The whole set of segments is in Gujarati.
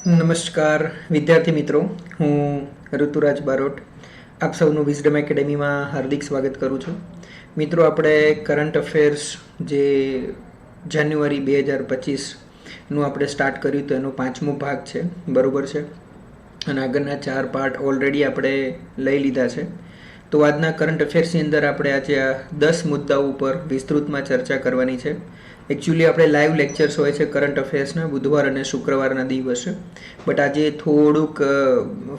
નમસ્કાર વિદ્યાર્થી મિત્રો, હું ઋતુરાજ બારોટ આપ સૌનું વિઝડમ એકેડેમીમાં હાર્દિક સ્વાગત કરું છું. મિત્રો, આપણે કરંટ અફેર્સ જે જાન્યુઆરી 2025નું આપણે સ્ટાર્ટ કર્યું તો એનો 5મો ભાગ છે, બરાબર છે, અને આગળના 4 પાર્ટ ઓલરેડી આપણે લઈ લીધા છે. તો આજના કરંટ અફેર્સની અંદર આપણે આજે આ 10 મુદ્દાઓ ઉપર વિસ્તૃતમાં ચર્ચા કરવાની છે. એકચ્યુઅલી આપણે લાઈવ લેક્ચર્સ હોય છે કરંટ અફેર્સના બુધવાર અને શુક્રવારના દિવસે, બટ આજે થોડુંક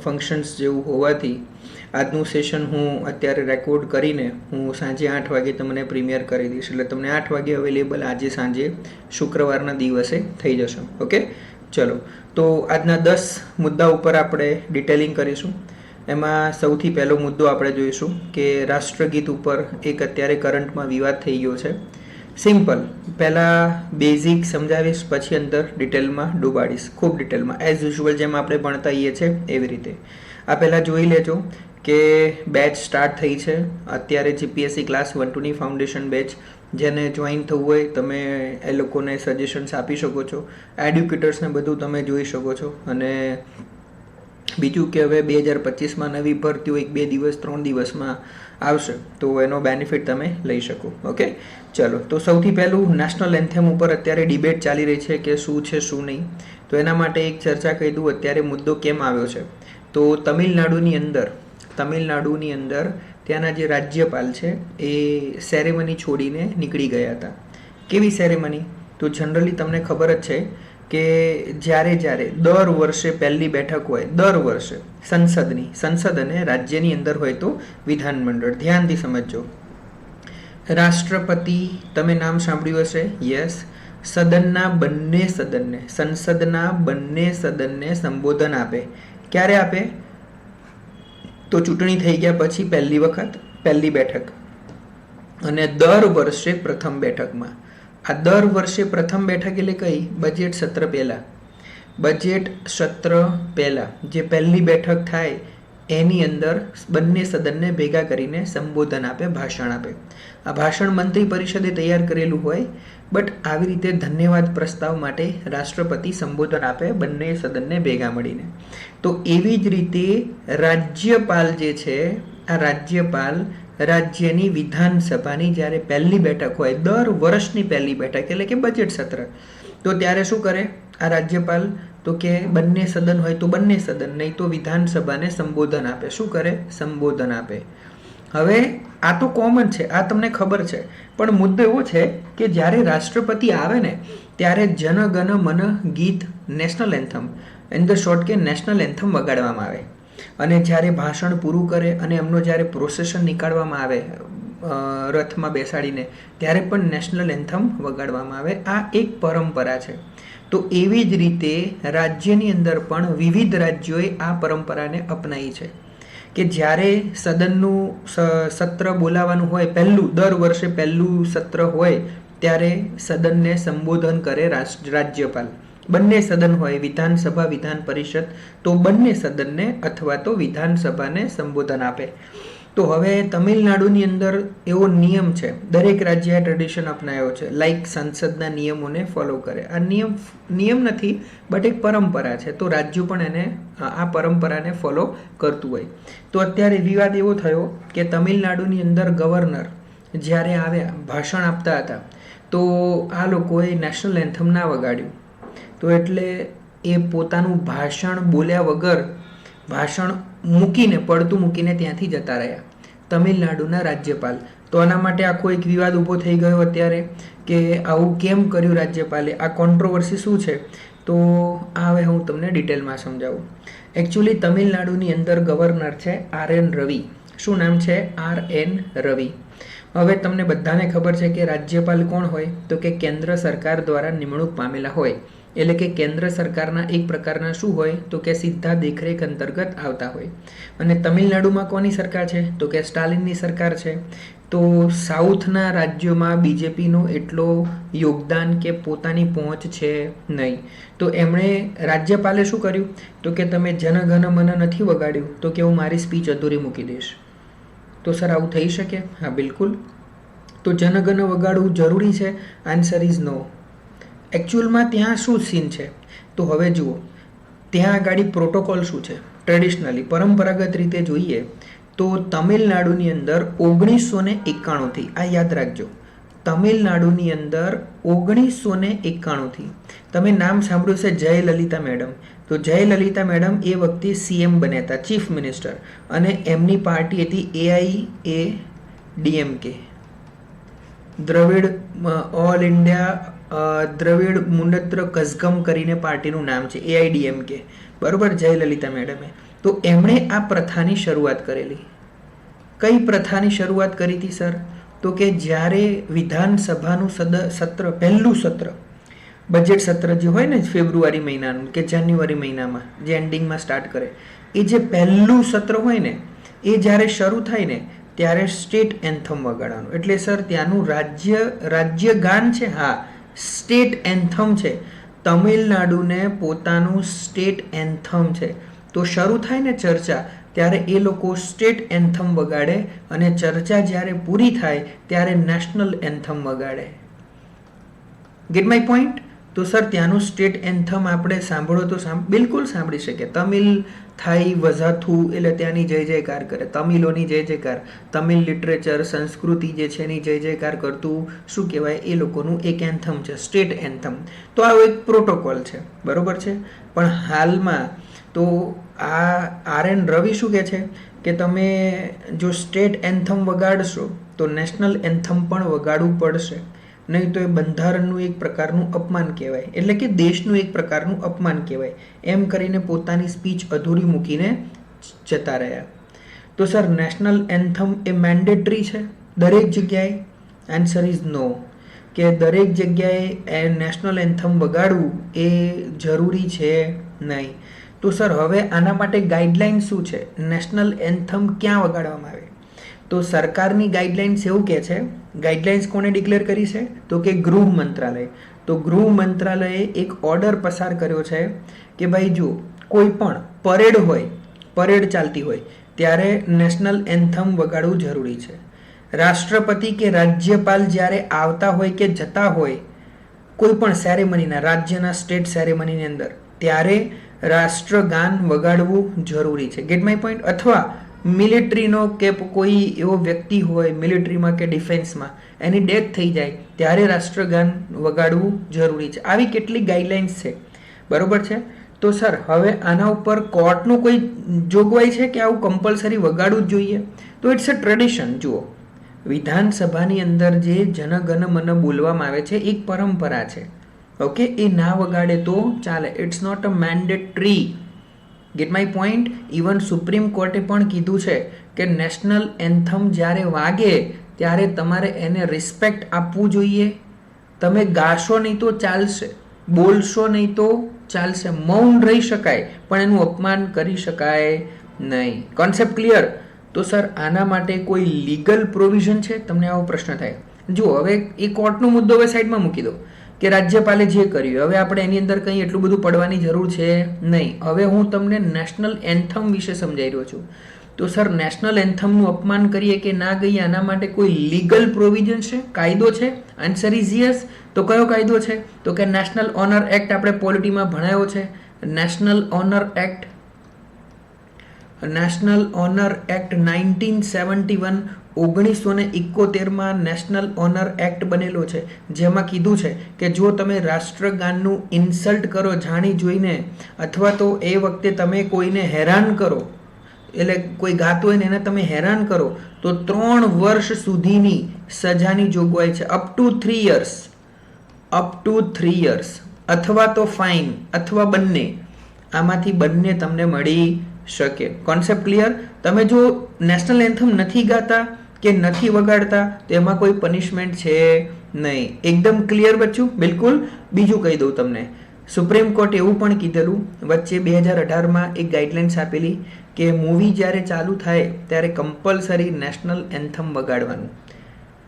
ફંક્શન્સ જેવું હોવાથી આજનું સેશન હું અત્યારે રેકોર્ડ કરીને હું સાંજે 8 વાગે તમને પ્રીમિયર કરી દઈશ. એટલે તમને 8 વાગે અવેલેબલ આજે સાંજે શુક્રવારના દિવસે થઈ જશે. ઓકે, ચલો. તો આજના 10 મુદ્દા ઉપર આપણે ડિટેલિંગ કરીશું. એમાં સૌથી પહેલો મુદ્દો આપણે જોઈશું કે રાષ્ટ્રગીત ઉપર એક અત્યારે કરંટમાં વિવાદ થઈ ગયો છે. સિમ્પલ, પહેલાં બેઝિક સમજાવીશ, પછી અંદર ડિટેલમાં ડૂબાડીશ, ખૂબ ડિટેલમાં, એઝ યુઝ્યુઅલ જેમ આપણે ભણતા હોઈએ છીએ એવી રીતે. આ પહેલાં જોઈ લેજો કે બેચ સ્ટાર્ટ થઈ છે અત્યારે જીપીએસસી ક્લાસ 1-2ની ફાઉન્ડેશન બેચ. જેને જોઈન થવું હોય તમે એ લોકોને સજેશન્સ આપી શકો છો, એડ્યુકેટર્સને બધું તમે જોઈ શકો છો. અને બીજું કે હવે 2025માં નવી ભરતીઓ 1-2 દિવસ 3 દિવસમાં આવશે તો એનો બેનિફિટ તમે લઈ શકો. ઓકે, ચલો. તો સૌથી પહેલું નેશનલ એન્થેમ ઉપર અત્યારે ડિબેટ ચાલી રહી છે કે શું છે શું નહીં. તો એના માટે એક ચર્ચા કહી દઉં અત્યારે મુદ્દો કેમ આવ્યો છે. તો તમિલનાડુની અંદર ત્યાંના જે રાજ્યપાલ છે એ સેરેમની છોડીને નીકળી ગયા હતા. કેવી સેરેમની? તો જનરલી તમને ખબર જ છે કે જ્યારે દર વર્ષે પહેલી બેઠક હોય, દર વર્ષે સંસદ અને રાજ્યની અંદર હોય તો વિધાનમંડળ. ધ્યાનથી સમજજો. રાષ્ટ્રપતિ, તમે નામ સાંભળ્યું હશે, યસ. સંસદના બંને સદનને સંબોધન આપે. ક્યારે આપે? તો ચૂંટણી થઈ ગયા પછી પહેલી બેઠક, અને દર વર્ષે પ્રથમ બેઠકમાં. આ દર વર્ષે પ્રથમ બેઠક એટલે કઈ? બજેટ સત્ર પહેલા જે પહેલી બેઠક થાય એની અંદર બંને સદનને ભેગા કરીને સંબોધન આપે, ભાષણ આપે. આ ભાષણ મંત્રી પરિષદે તૈયાર કરેલું હોય, બટ આવી રીતે ધન્યવાદ પ્રસ્તાવ માટે રાષ્ટ્રપતિ સંબોધન આપે બંને સદનને ભેગા મળીને. તો એવી જ રીતે રાજ્યપાલ જે છે, આ રાજ્યપાલ રાજ્યની વિધાનસભાની જ્યારે પહેલી બેઠક હોય, દર વર્ષની પહેલી બેઠક એટલે કે બજેટ સત્ર, તો ત્યારે શું કરે આ રાજ્યપાલ? તો કે બંને સદન હોય તો બંને સદન, નહીં તો વિધાનસભાને સંબોધન આપે. શું કરે? સંબોધન આપે. હવે આ તો કોમન છે, આ તમને ખબર છે, પણ મુદ્દો એવો છે કે જ્યારે રાષ્ટ્રપતિ આવે ને ત્યારે જન ગણ મન ગીત, national anthem, in the short કે નેશનલ એન્થમ વગાડવામાં આવે. અને જ્યારે ભાષણ પૂરું કરે અને એમનો જ્યારે પ્રોસેશન નીકાળવામાં આવે રથમાં બેસાડીને, ત્યારે પણ નેશનલ એન્થમ વગાડવામાં આવે. આ એક પરંપરા છે. તો એવી જ રીતે રાજ્યની અંદર પણ વિવિધ રાજ્યોએ આ પરંપરાને અપનાવી છે કે જ્યારે સદનનું સત્ર બોલાવાનું હોય, દર વર્ષે પહેલું સત્ર હોય ત્યારે સદનને સંબોધન કરે રાજ્યપાલ. બંને સદન હોય, વિધાનસભા વિધાન પરિષદ, તો બંને સદનને અથવા તો વિધાનસભાને સંબોધન આપે. તો હવે તમિલનાડુની અંદર એવો નિયમ છે, દરેક રાજ્યએ ટ્રેડિશન અપનાવ્યો છે, લાઈક સંસદના નિયમોને ફોલો કરે. આ નિયમ નથી, બટ એક પરંપરા છે. તો રાજ્યો પણ આ પરંપરાને ફોલો કરતું હોય. તો અત્યારે વિવાદ એવો થયો કે તમિલનાડુની અંદર ગવર્નર જ્યારે આવ્યા ભાષણ આપતા હતા તો આ લોકોએ નેશનલ એન્થમ ના વગાડ્યું. તો એટલે એ પોતાનું ભાષણ બોલ્યા વગર ભાષણ પડતું મૂકીને ત્યાંથી જતા રહ્યા તમિલનાડુના રાજ્યપાલ. તો આના માટે આખો એક વિવાદ ઊભો થઈ ગયો અત્યારે કે આવું કેમ કર્યું રાજ્યપાલે, આ કોન્ટ્રોવર્સી શું છે. તો હવે હું તમને ડિટેલમાં સમજાવું. એકચ્યુઅલી તમિલનાડુની અંદર ગવર્નર છે RN રવિ. શું નામ છે? RN રવિ. હવે તમને બધાને ખબર છે કે રાજ્યપાલ કોણ હોય? તો કે કેન્દ્ર સરકાર દ્વારા નિમણૂક પામેલા હોય, એટલે કે કેન્દ્ર સરકારના એક પ્રકારના શું હોય? તો કે સીધા દેખરેખ અંતર્ગત આવતા હોય. અને તમિલનાડુમાં કોની સરકાર છે? તો કે સ્ટાલિનની સરકાર છે. તો સાઉથના રાજ્યોમાં બીજેપીનો એટલો યોગદાન કે પોતાની પહોંચ છે નહીં. તો એમણે રાજ્યપાલે શું કર્યું? તો કે તમે જન ગણ મન નથી વગાડ્યું તો કે હું મારી સ્પીચ અધૂરી મૂકી દઈશ. તો સર આવું થઈ શકે? હા, બિલકુલ. તો જન ગણ વગાડવું જરૂરી છે? આન્સર ઇઝ નો. એકચ્યુઅલમાં ત્યાં શું સીન છે? તો હવે જુઓ, ત્યાં આગળ પ્રોટોકોલ શું છે? ટ્રેડિશનલી પરંપરાગત રીતે જોઈએ તો તમિલનાડુની અંદર 1991થી, આ યાદ રાખજો, તમિલનાડુની અંદર 1991થી તમે નામ સાંભળ્યું છે જયલલિતા મેડમ. તો જયલલિતા મેડમ એ વખતે સીએમ બન્યા હતા, ચીફ મિનિસ્ટર, અને એમની પાર્ટી હતી AIADMK, Dravida all India Dravida Munnetra Kazhagam કરીને પાર્ટીનું નામ છે, AIDMK, બરોબર, જયલલિતા મેડમે. તો એમણે આ પ્રથાની શરૂઆત કરેલી. કઈ પ્રથાની શરૂઆત કરી હતી સર? તો કે જ્યારે વિધાનસભાનું સત્ર, પહેલું સત્ર, બજેટ સત્ર જે હોય ને ફેબ્રુઆરી મહિનાનું કે જાન્યુઆરી મહિનામાં જે એન્ડિંગમાં સ્ટાર્ટ કરે, એ જે પહેલું સત્ર હોય ને એ જ્યારે શરૂ થાય ને ત્યારે સ્ટેટ એન્થમ વગાડવાનું. એટલે સર ત્યાંનું રાજ્ય ગાન છે, હા, સ્ટેટ એન્થમ છે. તમિલનાડુને પોતાનું સ્ટેટ એન્થમ છે. તો શરૂ થાય ને ચર્ચા, ત્યારે એ લોકો સ્ટેટ એન્થમ વગાડે, અને ચર્ચા જ્યારે પૂરી થાય ત્યારે નેશનલ એન્થમ વગાડે. Gate my point? તો સર ત્યાંનું સ્ટેટ એન્થમ આપણે સાંભળો તો બિલકુલ સાંભળી શકીએ. તમિલ થાઈ વઝાથુ એટલે ત્યાંની જય જયકાર કરે, તમિલોની જય જયકાર, તમિલ લિટરેચર સંસ્કૃતિ જે છે એની જય જયકાર કરતું શું કહેવાય, એ લોકોનું એક એન્થમ છે, સ્ટેટ એન્થમ. તો આ એક પ્રોટોકોલ છે, બરોબર છે. પણ હાલમાં તો આ RN રવિ શું કહે છે કે તમે જો સ્ટેટ એન્થમ વગાડશો તો નેશનલ એન્થમ પણ વગાડવું પડશે, નહીં તો એ બંધારણનું એક પ્રકારનું અપમાન કહેવાય, એટલે કે દેશનું એક પ્રકારનું અપમાન કહેવાય. એમ કરીને પોતાની સ્પીચ અધૂરી મૂકીને જતા રહ્યા. તો સર નેશનલ એન્થમ એ મેન્ડેટરી છે દરેક જગ્યાએ? આન્સર ઇઝ નો, કે દરેક જગ્યાએ નેશનલ એન્થમ વગાડવું એ જરૂરી છે નહીં. તો સર હવે આના માટે ગાઈડલાઇન શું છે? નેશનલ એન્થમ ક્યાં વગાડવામાં આવે? તો સરકારની ગાઈડલાઇન્સ એવું કહે છે, ગાઈડલાઇન્સ કોને ડિક્લેર કરી છે? તો કે ગૃહ મંત્રાલય. તો ગૃહ મંત્રાલયે એક ઓર્ડર પસાર કર્યો છે કે ભાઈ જો કોઈ પણ પરેડ હોય, પરેડ ચાલતી હોય ત્યારે નેશનલ એન્થમ વગાડવું જરૂરી છે. રાષ્ટ્રપતિ કે રાજ્યપાલ જ્યારે આવતા હોય કે જતા હોય કોઈ પણ સેરેમનીના, રાજ્યના સ્ટેટ સેરેમનીની અંદર, ત્યારે રાષ્ટ્રગાન વગાડવું જરૂરી છે. Gate my point? અથવા મિલિટરીનો કે કોઈ એવો વ્યક્તિ હોય મિલિટરીમાં કે ડિફેન્સમાં, એની ડેથ થઈ જાય ત્યારે રાષ્ટ્રગાન વગાડવું જરૂરી છે. આવી કેટલીક ગાઈડલાઇન્સ છે, બરોબર છે. તો સર હવે આના ઉપર કોર્ટનું કોઈ જોગવાઈ છે કે આવું કમ્પલસરી વગાડવું જ જોઈએ? તો ઇટ્સ અ ટ્રેડિશન. જુઓ, વિધાનસભાની અંદર જે જનગણ મન બોલવામાં આવે છે એક પરંપરા છે, ઓકે, એ ના વગાડે તો ચાલે. It's not a mandatory. Get my point? Even Supreme કોર્ટે પણ કીધું છે કે નેશનલ એન્થમ જ્યારે વાગે ત્યારે તમારે એને રિસ્પેક્ટ આપવું જોઈએ. તમે ગાશો નહીં તો ચાલશે, બોલશો નહીં તો ચાલશે, મૌન રહી શકાય પણ એનું અપમાન કરી શકાય નહીં. Concept clear? તો સર આના માટે કોઈ લીગલ પ્રોવિઝન છે? તમને આવો પ્રશ્ન થાય. જુઓ, હવે એ કોર્ટનો મુદ્દો હવે સાઈડમાં મૂકી દો કે રાજ્યપાલે જે કર્યું, હવે આપણે એની અંદર કંઈ એટલું બધું પડવાની જરૂર છે નહીં. હવે હું તમને નેશનલ એન્થમ વિશે સમજાવી રહ્યો છું. તો સર નેશનલ એન્થમનું અપમાન કરીએ કે ના કહીએ, આના માટે કોઈ લીગલ પ્રોવિઝન છે, કાયદો છે? Answer is yes. તો કયો કાયદો છે? તો કે નેશનલ ઓનર એક્ટ આપણે પોલિટીમાં ભણાયો છે. National honour act, national honour act 1971, 1971માં નેશનલ ઓનર એક્ટ બનેલો છે, જેમાં કીધું છે કે જો તમે રાષ્ટ્રગાનનું ઇન્સલ્ટ કરો જાણી જોઈને, અથવા તો એ વખતે તમે કોઈને હેરાન કરો, એટલે કોઈ ગાતું હોય ને એને તમે હેરાન કરો, તો 3 વર્ષ સુધીની સજાની જોગવાઈ છે, up to 3 years, up to 3 years, અથવા તો ફાઇન, અથવા બંને, આમાંથી બંને તમને મળી શકે. Concept clear? તમે જો નેશનલ એન્થમ નથી ગાતા કે નથી વગાડતા તો એમાં કોઈ પનિશમેન્ટ છે નહીં. એકદમ ક્લિયર બચ્ચું? બિલકુલ. બીજું કહી દઉં તમને, સુપ્રીમ કોર્ટે એવું પણ કીધેલું વચ્ચે 2018માં એક ગાઈડલાઇન્સ આપેલી કે મૂવી જ્યારે ચાલુ થાય ત્યારે કમ્પલસરી નેશનલ એન્થમ વગાડવાનું.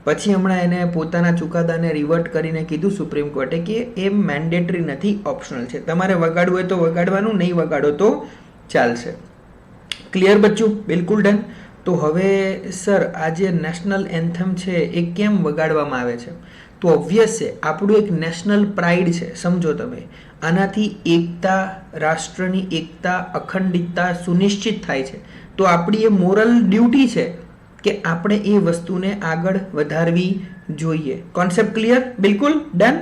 પછી હમણાં એને પોતાના ચુકાદાને રિવર્ટ કરીને કીધું સુપ્રીમ કોર્ટે કે એ મેન્ડેટરી નથી, ઓપ્શનલ છે. તમારે વગાડવું હોય તો વગાડવાનું, નહીં વગાડો તો ચાલશે. ક્લિયર બચ્ચું? બિલકુલ ડન. તો હવે સર આ જે નેશનલ એન્થમ છે એ કેમ વગાડવામાં આવે છે? તો ઓબ્વિયસ છે, આપણું એક નેશનલ પ્રાઇડ છે. સમજો તમે, આનાથી એકતા, રાષ્ટ્રની એકતા, અખંડિતતા સુનિશ્ચિત થાય છે. તો આપણી એ મોરલ ડ્યુટી છે કે આપણે એ વસ્તુને આગળ વધારવી જોઈએ. Concept clear? બિલકુલ ડન.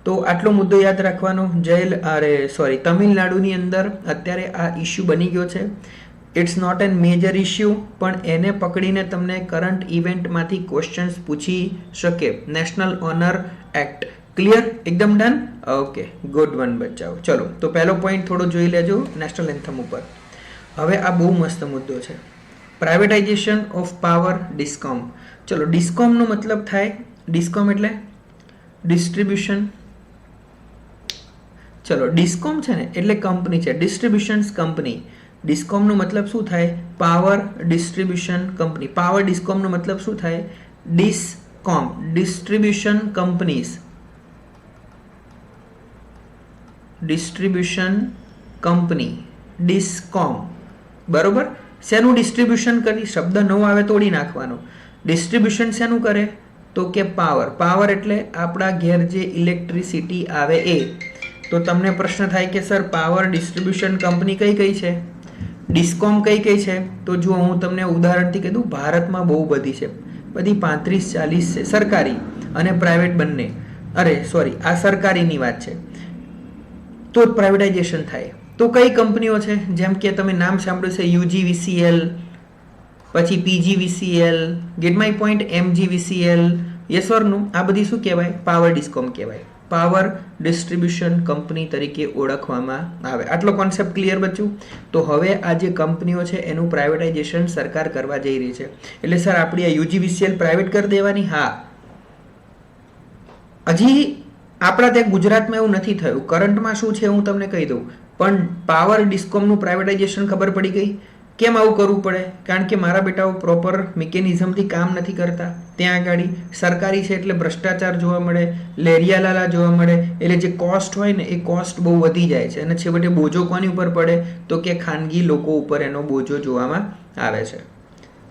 તો આટલો મુદ્દો યાદ રાખવાનો. તમિલનાડુની અંદર અત્યારે આ ઇસ્યુ બની ગયો છે. It's not an major issue, પણ એને પકડીને તમને કરંટ ઇવેન્ટમાંથી ક્વેશ્ચન્સ પૂછી શકે. National honour act. ક્લિયર? એકદમ ડન. ઓકે, ગુડ વન બચાવો. ચલો, તો પહેલો પોઈન્ટ થોડો જોઈ લેજો નેશનલ એન્થમ ઉપર. હવે આ બહુ મસ્ત મુદ્દો છે. Privatisation of power, discom. ચલો, ડિસ્કોમનો મતલબ થાય, ડિસ્કોમ એટલે ડિસ્ટ્રીબ્યુશન. ચલો, ડિસ્કોમ છે ને એટલે કંપની છે, ડિસ્ટ્રીબ્યુશન્સ કંપની. ડિસ્કોમનો મતલબ શું થાય? Power distribution company. પાવર ડિસ્કોમનો મતલબ શું થાય? Discom, distribution companies. Distribution company, discom. બરોબર? શેનું ડિસ્ટ્રીબ્યુશન કરી? શબ્દ ન આવે તોડી નાખવાનો. ડિસ્ટ્રીબ્યુશન શેનું કરે? તો કે પાવર. પાવર એટલે આપણા ઘેર જે ઇલેક્ટ્રિસિટી આવે એ. તો તમને પ્રશ્ન થાય કે સર પાવર ડિસ્ટ્રીબ્યુશન કંપની કઈ કઈ છે, ડિસ્કોમ કઈ કઈ છે? તો જો હું તમને ઉદાહરણથી કીધું, ભારતમાં બહુ બધી છે, બધી 35-40 છે, સરકારી અને પ્રાઇવેટ બંને. આ સરકારીની વાત છે. તો પ્રાઇવેટાઇઝેશન થાય. તો કઈ કંપનીઓ છે? જેમ કે તમે નામ સાંભળ્યું છે UGVCL, પછી PGVCL, get my point, MGVCL. Yes or no? આ બધી શું કહેવાય? પાવર ડિસ્કોમ કહેવાય. પાવર ડિસ્ટ્રીબ્યુશન કંપની તરીકે ઓળખવામાં આવે. આટલો કોન્સેપ્ટ ક્લિયર બચ્યું? તો હવે આ જે કંપનીઓ છે એનું પ્રાઇવેટાઇઝેશન સરકાર કરવા જઈ રહી છે. એટલે સર આપણી આ UGVCL પ્રાઇવેટ કરી દેવાની? હા. હજી આપણા ત્યાં ગુજરાતમાં એવું નથી થયું. કરંટમાં શું છે હું તમને કહી દઉં. પણ પાવર ડિસ્કોમનું પ્રાઇવેટાઇઝેશન ખબર પડી ગઈ. કેમ આવું કરવું પડે? કારણ કે મારા બેટાઓ પ્રોપર મિકેનિઝમથી કામ નથી કરતા. ત્યાં આગળ સરકારી છે એટલે ભ્રષ્ટાચાર જોવા મળે, લેરિયાલાલા જોવા મળે. એટલે જે કોસ્ટ હોય ને એ કોસ્ટ બહુ વધી જાય છે અને છેવટે બોજો કોની ઉપર પડે? તો કે ખાનગી લોકો ઉપર એનો બોજો જોવામાં આવે છે.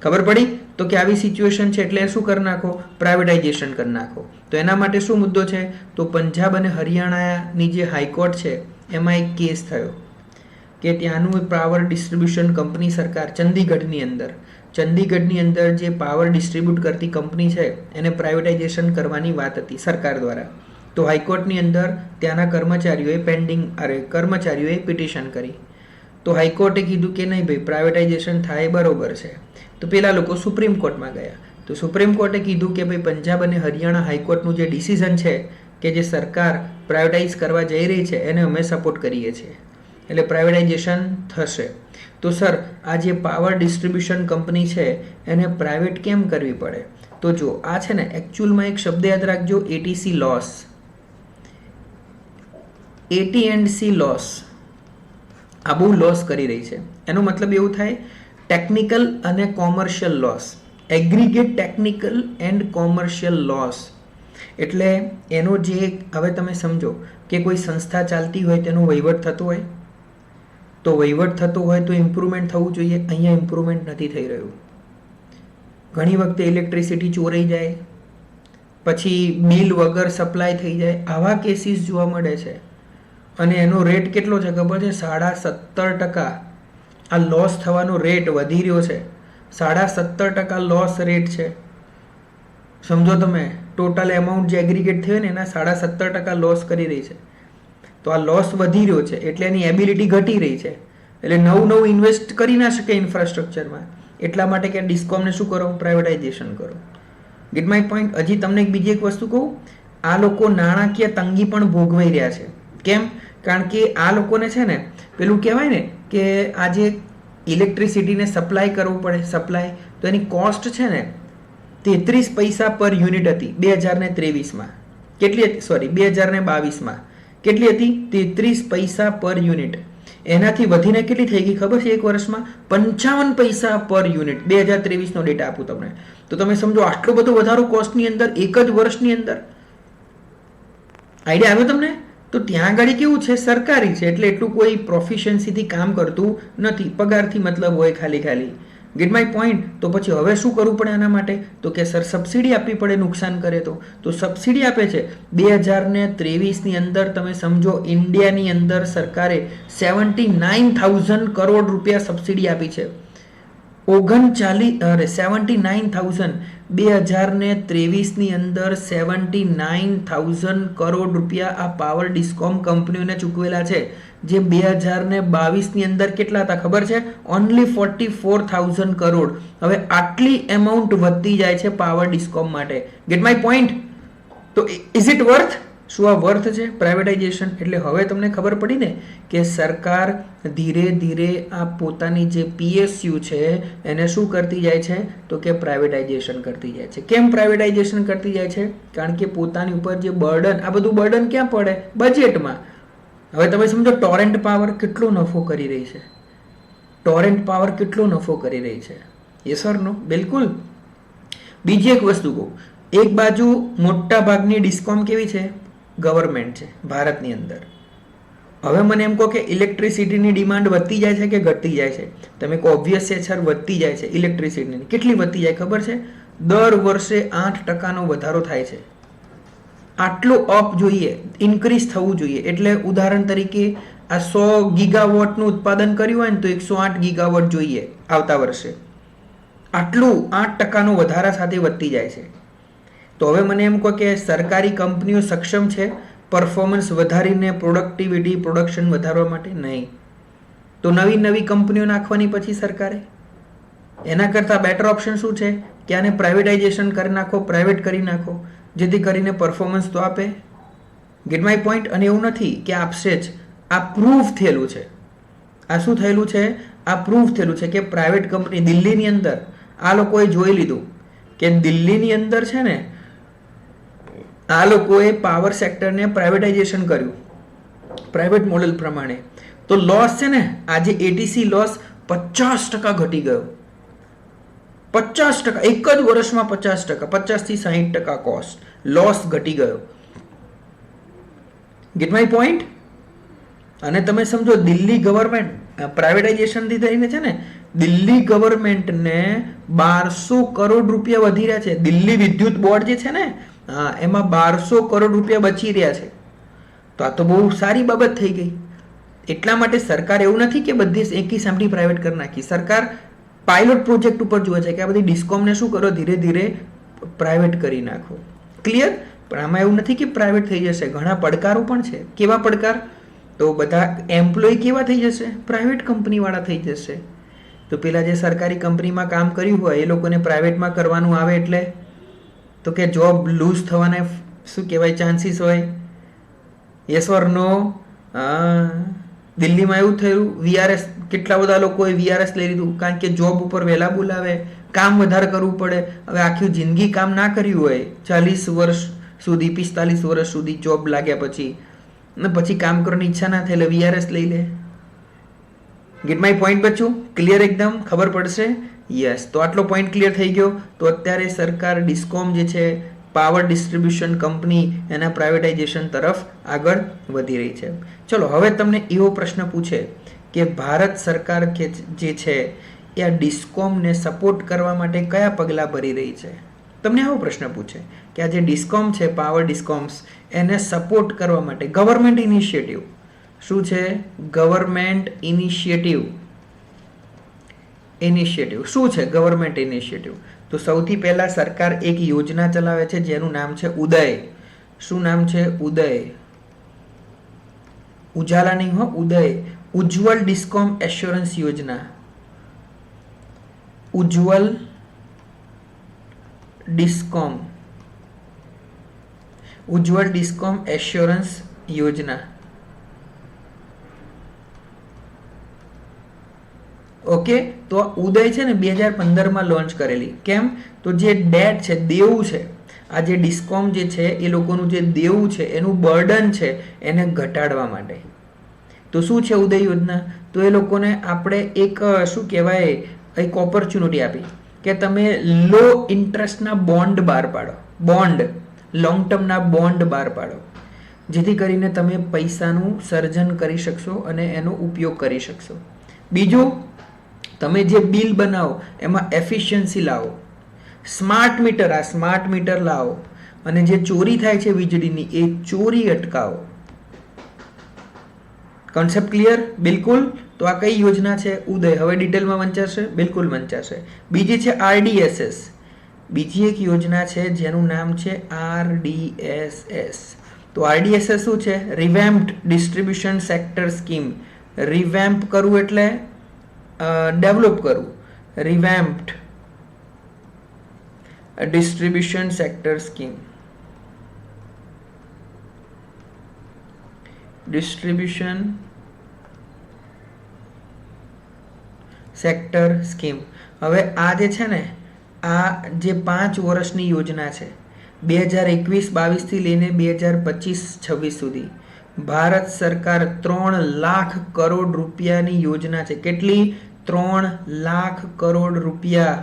ખબર પડી? તો કે આવી સિચ્યુએશન છે એટલે શું કરી નાખો? પ્રાઇવેટાઇઝેશન કરી નાખો. તો એના માટે શું મુદ્દો છે? તો પંજાબ અને હરિયાણાની જે હાઈકોર્ટ છે એમાં એક કેસ થયો કે ત્યાંનું પાવર ડિસ્ટ્રીબ્યુશન કંપની સરકાર ચંદીગઢની અંદર જે પાવર ડિસ્ટ્રીબ્યુટ કરતી કંપની છે એને પ્રાઇવેટાઇઝેશન કરવાની વાત હતી સરકાર દ્વારા. તો હાઈકોર્ટની અંદર ત્યાંના કર્મચારીઓએ પિટિશન કરી. તો હાઈકોર્ટે કીધું કે નહીં ભાઈ, પ્રાઇવેટાઇઝેશન થાય બરોબર છે. તો પેલા લોકો સુપ્રીમ કોર્ટમાં ગયા. તો સુપ્રીમ કોર્ટે કીધું કે ભાઈ પંજાબ અને હરિયાણા હાઈકોર્ટનું જે ડિસિઝન છે કે જે સરકાર પ્રાઇવેટાઇઝ કરવા જઈ રહી છે એને અમે સપોર્ટ કરીએ છીએ, એટલે પ્રાઇવેટાઇઝેશન થશે. તો સર આ જે પાવર ડિસ્ટ્રીબ્યુશન કંપની છે એને પ્રાઇવેટ કેમ કરવી પડે? તો જો આ છે ને એકચ્યુઅલમાં એક શબ્દ યાદ રાખજો, ATC લોસ, AT&C લોસ. આ બહુ લોસ કરી રહી છે. એનો મતલબ એવું થાય ટેકનિકલ અને commercial loss, aggregate technical and commercial loss. એટલે એનો જે હવે તમે સમજો કે કોઈ સંસ્થા ચાલતી હોય તેનો વહીવટ થતો હોય, તો વહીવટ થતો હોય તો ઇમ્પ્રુવમેન્ટ થવું જોઈએ. અહીંયા ઇમ્પ્રુવમેન્ટ નથી થઈ રહ્યું. ઘણી વખતે ઇલેક્ટ્રિસિટી ચોરાઈ જાય, પછી બિલ વગર સપ્લાય થઈ જાય, આવા કેસીસ જોવા મળે છે. અને એનો રેટ કેટલો છે ખબર છે? 17.5%. આ લોસ થવાનો રેટ વધી રહ્યો છે. 17.5% લોસ રેટ છે. સમજો તમે, ટોટલ એમાઉન્ટ જે એગ્રીગેટ થયો ને એના 17.5% લોસ કરી રહી છે. તો આ લોસ વધી રહ્યો છે એટલે એની એબિલિટી ઘટી રહી છે. એટલે નવું ઇન્વેસ્ટ કરી ના શકે ઇન્ફ્રાસ્ટ્રક્ચરમાં. એટલા માટે કે ડિસ્કોમને શું કરો? પ્રાઇવેટાઇઝેશન કરો. Gate my point? હજી તમને બીજી એક વસ્તુ કહું, આ લોકો નાણાકીય તંગી પણ ભોગવાઈ રહ્યા છે. કેમ? કારણ કે આ લોકોને છે ને પેલું કહેવાય ને કે આજે ઇલેક્ટ્રિસિટીને સપ્લાય કરવું પડે, સપ્લાય. તો એની કોસ્ટ છે ને 33 પૈસા પર યુનિટ હતી 2023માં. કેટલી હતી? 2022માં કેટલી હતી? 33 પૈસા પર યુનિટ. એનાથી વધીને કેટલી થઈ ગઈ ખબર છે એક વર્ષમાં? 55 પૈસા પર યુનિટ. 2023નો ડેટા આપું તમને તો તમે સમજો આટલો બધો વધારો કોસ્ટની અંદર એક જ વર્ષની અંદર. આઈડિયા આવ્યો તમને? તો ત્યાં આગળ કેવું છે? સરકારી છે એટલે એટલું કોઈ પ્રોફિશિયન્સીથી કામ કરતું નથી, પગારથી મતલબ હોય ખાલી. Gate my point. તો પછી હવે શું કરવું પડે આના માટે? તો કે સર સબસિડી આપવી પડે નુકસાન કરે તો સબસિડી આપે છે. 2023ની અંદર તમે સમજો ઇન્ડિયાની અંદર સરકારે 79,000 કરોડ રૂપિયા સબસિડી આપી છે. 2023ની અંદર 79,000 કરોડ રૂપિયા આ પાવર ડિસ્કોમ કંપનીઓને ચૂકવેલા છે. જે 2022ની અંદર કેટલા હતા ખબર છે? ઓનલી 44,000 કરોડ. હવે આટલી એમાઉન્ટ વધતી જાય છે પાવર ડિસ્કોમ માટે. Gate my point. તો ઇઝ ઇટ વર્થ? શું આ વર્થ છે પ્રાઇવેટાઇઝેશન? એટલે હવે તમને ખબર પડી ને કે સરકાર ધીરે ધીરે આ પોતાની જે PSU છે એને શું કરતી જાય છે? તો કે પ્રાઇવેટાઇઝેશન કરતી જાય છે. કેમ પ્રાઇવેટાઇઝેશન કરતી જાય છે? કારણ કે પોતાની ઉપર જે બર્ડન, આ બધું બર્ડન ક્યાં પડે? બજેટમાં. હવે તમે સમજો ટોરેન્ટ પાવર કેટલો નફો કરી રહી છે. ટોરેન્ટ પાવર કેટલો નફો કરી રહી છે? યસ ઓર નો? બિલકુલ. બીજી એક વસ્તુ કહું, એક બાજુ મોટા ભાગની ડિસ્કોમ કેવી છે? ગવર્મેન્ટ છે ભારતની અંદર. હવે મને એમ કહો કે ઇલેક્ટ્રિસિટીની ડિમાન્ડ વધતી જાય છે કે ઘટતી જાય છે? તમે કહો ઓબ્વિયસ છે સર વધતી જાય છે ઇલેક્ટ્રિસિટીની. કેટલી વધતી જાય ખબર છે? દર વર્ષે 8% વધારો થાય છે. આટલું અપ જોઈએ, ઇન્ક્રીઝ થવું જોઈએ. એટલે ઉદાહરણ તરીકે આ 100 ગીગાવોટનું ઉત્પાદન કર્યું હોય ને તો 108 ગીગાવોટ જોઈએ આવતા વર્ષે. આટલું 8%નો વધારા સાથે વધતી જાય છે. તો હવે મને એમ કહો કે સરકારી કંપનીઓ સક્ષમ છે પરફોર્મન્સ વધારીને પ્રોડક્ટિવિટી, પ્રોડક્શન વધારવા માટે? નહીં. તો નવી કંપનીઓ નાખવાની પછી સરકારે. એના કરતાં બેટર ઓપ્શન શું છે કે આને પ્રાઇવેટાઇઝેશન કરી નાખો, પ્રાઇવેટ કરી નાખો, જેથી કરીને પરફોર્મન્સ તો આપે. Gate my point. અને એવું નથી કે આપશે જ, આ પ્રૂફ થયેલું છે. આ શું થયેલું છે? આ પ્રૂફ થયેલું છે કે પ્રાઇવેટ કંપની દિલ્હીની અંદર આ લોકોએ જોઈ લીધું કે દિલ્હીની અંદર છે ને આ લોકોએ પાવર સેક્ટરને પ્રાઇવેટાઇઝેશન કર્યું પ્રાઇવેટ મોડેલ પ્રમાણે. તો લોસ છે ને આજે ATC લોસ 50% ઘટી ગયો. 50%, એક જ વર્ષમાં 50%, 50 થી 60% કોસ્ટ લોસ ઘટી ગયો. Gate my point. અને તમે સમજો દિલ્હી ગવર્મેન્ટ પ્રાઇવેટાઇઝેશનથી થઈને છે ને દિલ્હી ગવર્મેન્ટને 1200 કરોડ રૂપિયા વધી રહ્યા છે. દિલ્હી વિદ્યુત બોર્ડ જે છે ને એમાં 1200 કરોડ રૂપિયા બચી રહ્યા છે. તો આ તો બહુ સારી બાબત થઈ ગઈ. એટલા માટે સરકાર એવું નથી કે બધી એકી સામટી પ્રાઇવેટ કરી નાખી. સરકાર પાયલોટ પ્રોજેક્ટ ઉપર જુએ છે કે આ બધી ડિસ્કોમને શું કરો, ધીરે ધીરે પ્રાઇવેટ કરી નાખો. ક્લિયર? પણ આમાં એવું નથી કે પ્રાઇવેટ થઈ જશે. ઘણા પડકારો પણ છે. કેવા પડકાર? તો બધા એમ્પ્લોય કેવા થઈ જશે? પ્રાઇવેટ કંપનીવાળા થઈ જશે. તો પેલા જે સરકારી કંપનીમાં કામ કર્યું હોય એ લોકોને પ્રાઇવેટમાં કરવાનું આવે એટલે તો કે જોબ લૂઝ થવાના શું કહેવાય ચાન્સીસ હોય? યસ ઓર નો? દિલ્હીમાં એવું થયું, VRS કેટલા બધા લોકોએ VRS લઈ લીધું કારણ કે જોબ ઉપર વહેલા બોલાવે, કામ વધારે કરવું પડે. હવે આખી જિંદગી કામ ના કર્યું હોય, 40 વર્ષ સુધી 45 વર્ષ સુધી જોબ લાગ્યા પછી ને પછી કામ કરવાની ઈચ્છા ના થાય એટલે VRS લઈ લે. ગેટ માય પોઈન્ટ બચ્ચું? ક્લિયર? એકદમ ખબર પડશે? યસ. તો આટલો પોઈન્ટ ક્લિયર થઈ ગયો. તો અત્યારે સરકાર ડિસ્કોમ જે છે પાવર ડિસ્ટ્રીબ્યુશન કંપની એના પ્રાઇવેટાઇઝેશન તરફ આગળ વધી રહી છે. ચલો હવે તમને એવો પ્રશ્ન પૂછે કે ભારત સરકાર જે છે એ આ ડિસ્કોમને સપોર્ટ કરવા માટે કયા પગલાં ભરી રહી છે? તમને આવો પ્રશ્ન પૂછે કે આ જે ડિસ્કોમ છે પાવર ડિસ્કોમ્સ એને સપોર્ટ કરવા માટે ગવર્મેન્ટ ઇનિશિયેટિવ શું છે? ગવર્મેન્ટ ઇનિશિયેટિવ શું છે? Government initiative. તો સૌથી પહેલા સરકાર એક યોજના ચલાવે છે જેનું નામ છે ઉદય. શું નામ છે? ઉદય. ઉજાલા નહીં હો, ઉદય. ઉજ્જવલ ડિસ્કોમ એશ્યોરન્સ યોજના. ઉજ્જવલ ડિસ્કોમ એશ્યોરન્સ યોજના. ઓકે. તો ઉદય છે ને 2015માં લોન્ચ કરેલી. કેમ? તો જે ડેટ છે, દેવું છે, આ જે ડિસ્કોમ જે છે એ લોકોનું જે દેવું છે એનું બર્ડન છે એને ઘટાડવા માટે. તો શું છે ઉદય યોજના? તો એ લોકોને આપણે એક શું કહેવાય એક ઓપોર્ચ્યુનિટી આપી કે તમે લો ઇન્ટરેસ્ટના બોન્ડ બહાર પાડો. બોન્ડ, લોંગ ટર્મના બોન્ડ બહાર પાડો, જેથી કરીને તમે પૈસાનું સર્જન કરી શકશો અને એનો ઉપયોગ કરી શકશો. બીજું તમે જે બિલ બનાવો એમાં એફિશિયન્સી લાવો. સ્માર્ટ મીટર, આ સ્માર્ટ મીટર લાવો અને જે ચોરી થાય છે વીજળીની એ ચોરી અટકાવો. Concept clear? બિલકુલ. તો આ કઈ યોજના છે? ઉદય. હવે ડિટેલમાં વંચાશે? બિલકુલ વંચાશે. બીજી છે RDSS. બીજી એક યોજના છે જેનું નામ છે RDSS. તો RDSS શું છે? Revamped distribution sector scheme. Revamp કરવું એટલે ડેવલપ કરવું. Revamped distribution sector scheme. Distribution sector scheme. હવે આ જે છે ને, આ જે 5 વર્ષની યોજના છે 2021-22 થી લઈને 2025-26 સુધી, ભારત સરકાર 3 લાખ કરોડ રૂપિયાની યોજના છે. કેટલી? 3 લાખ કરોડ રૂપિયા.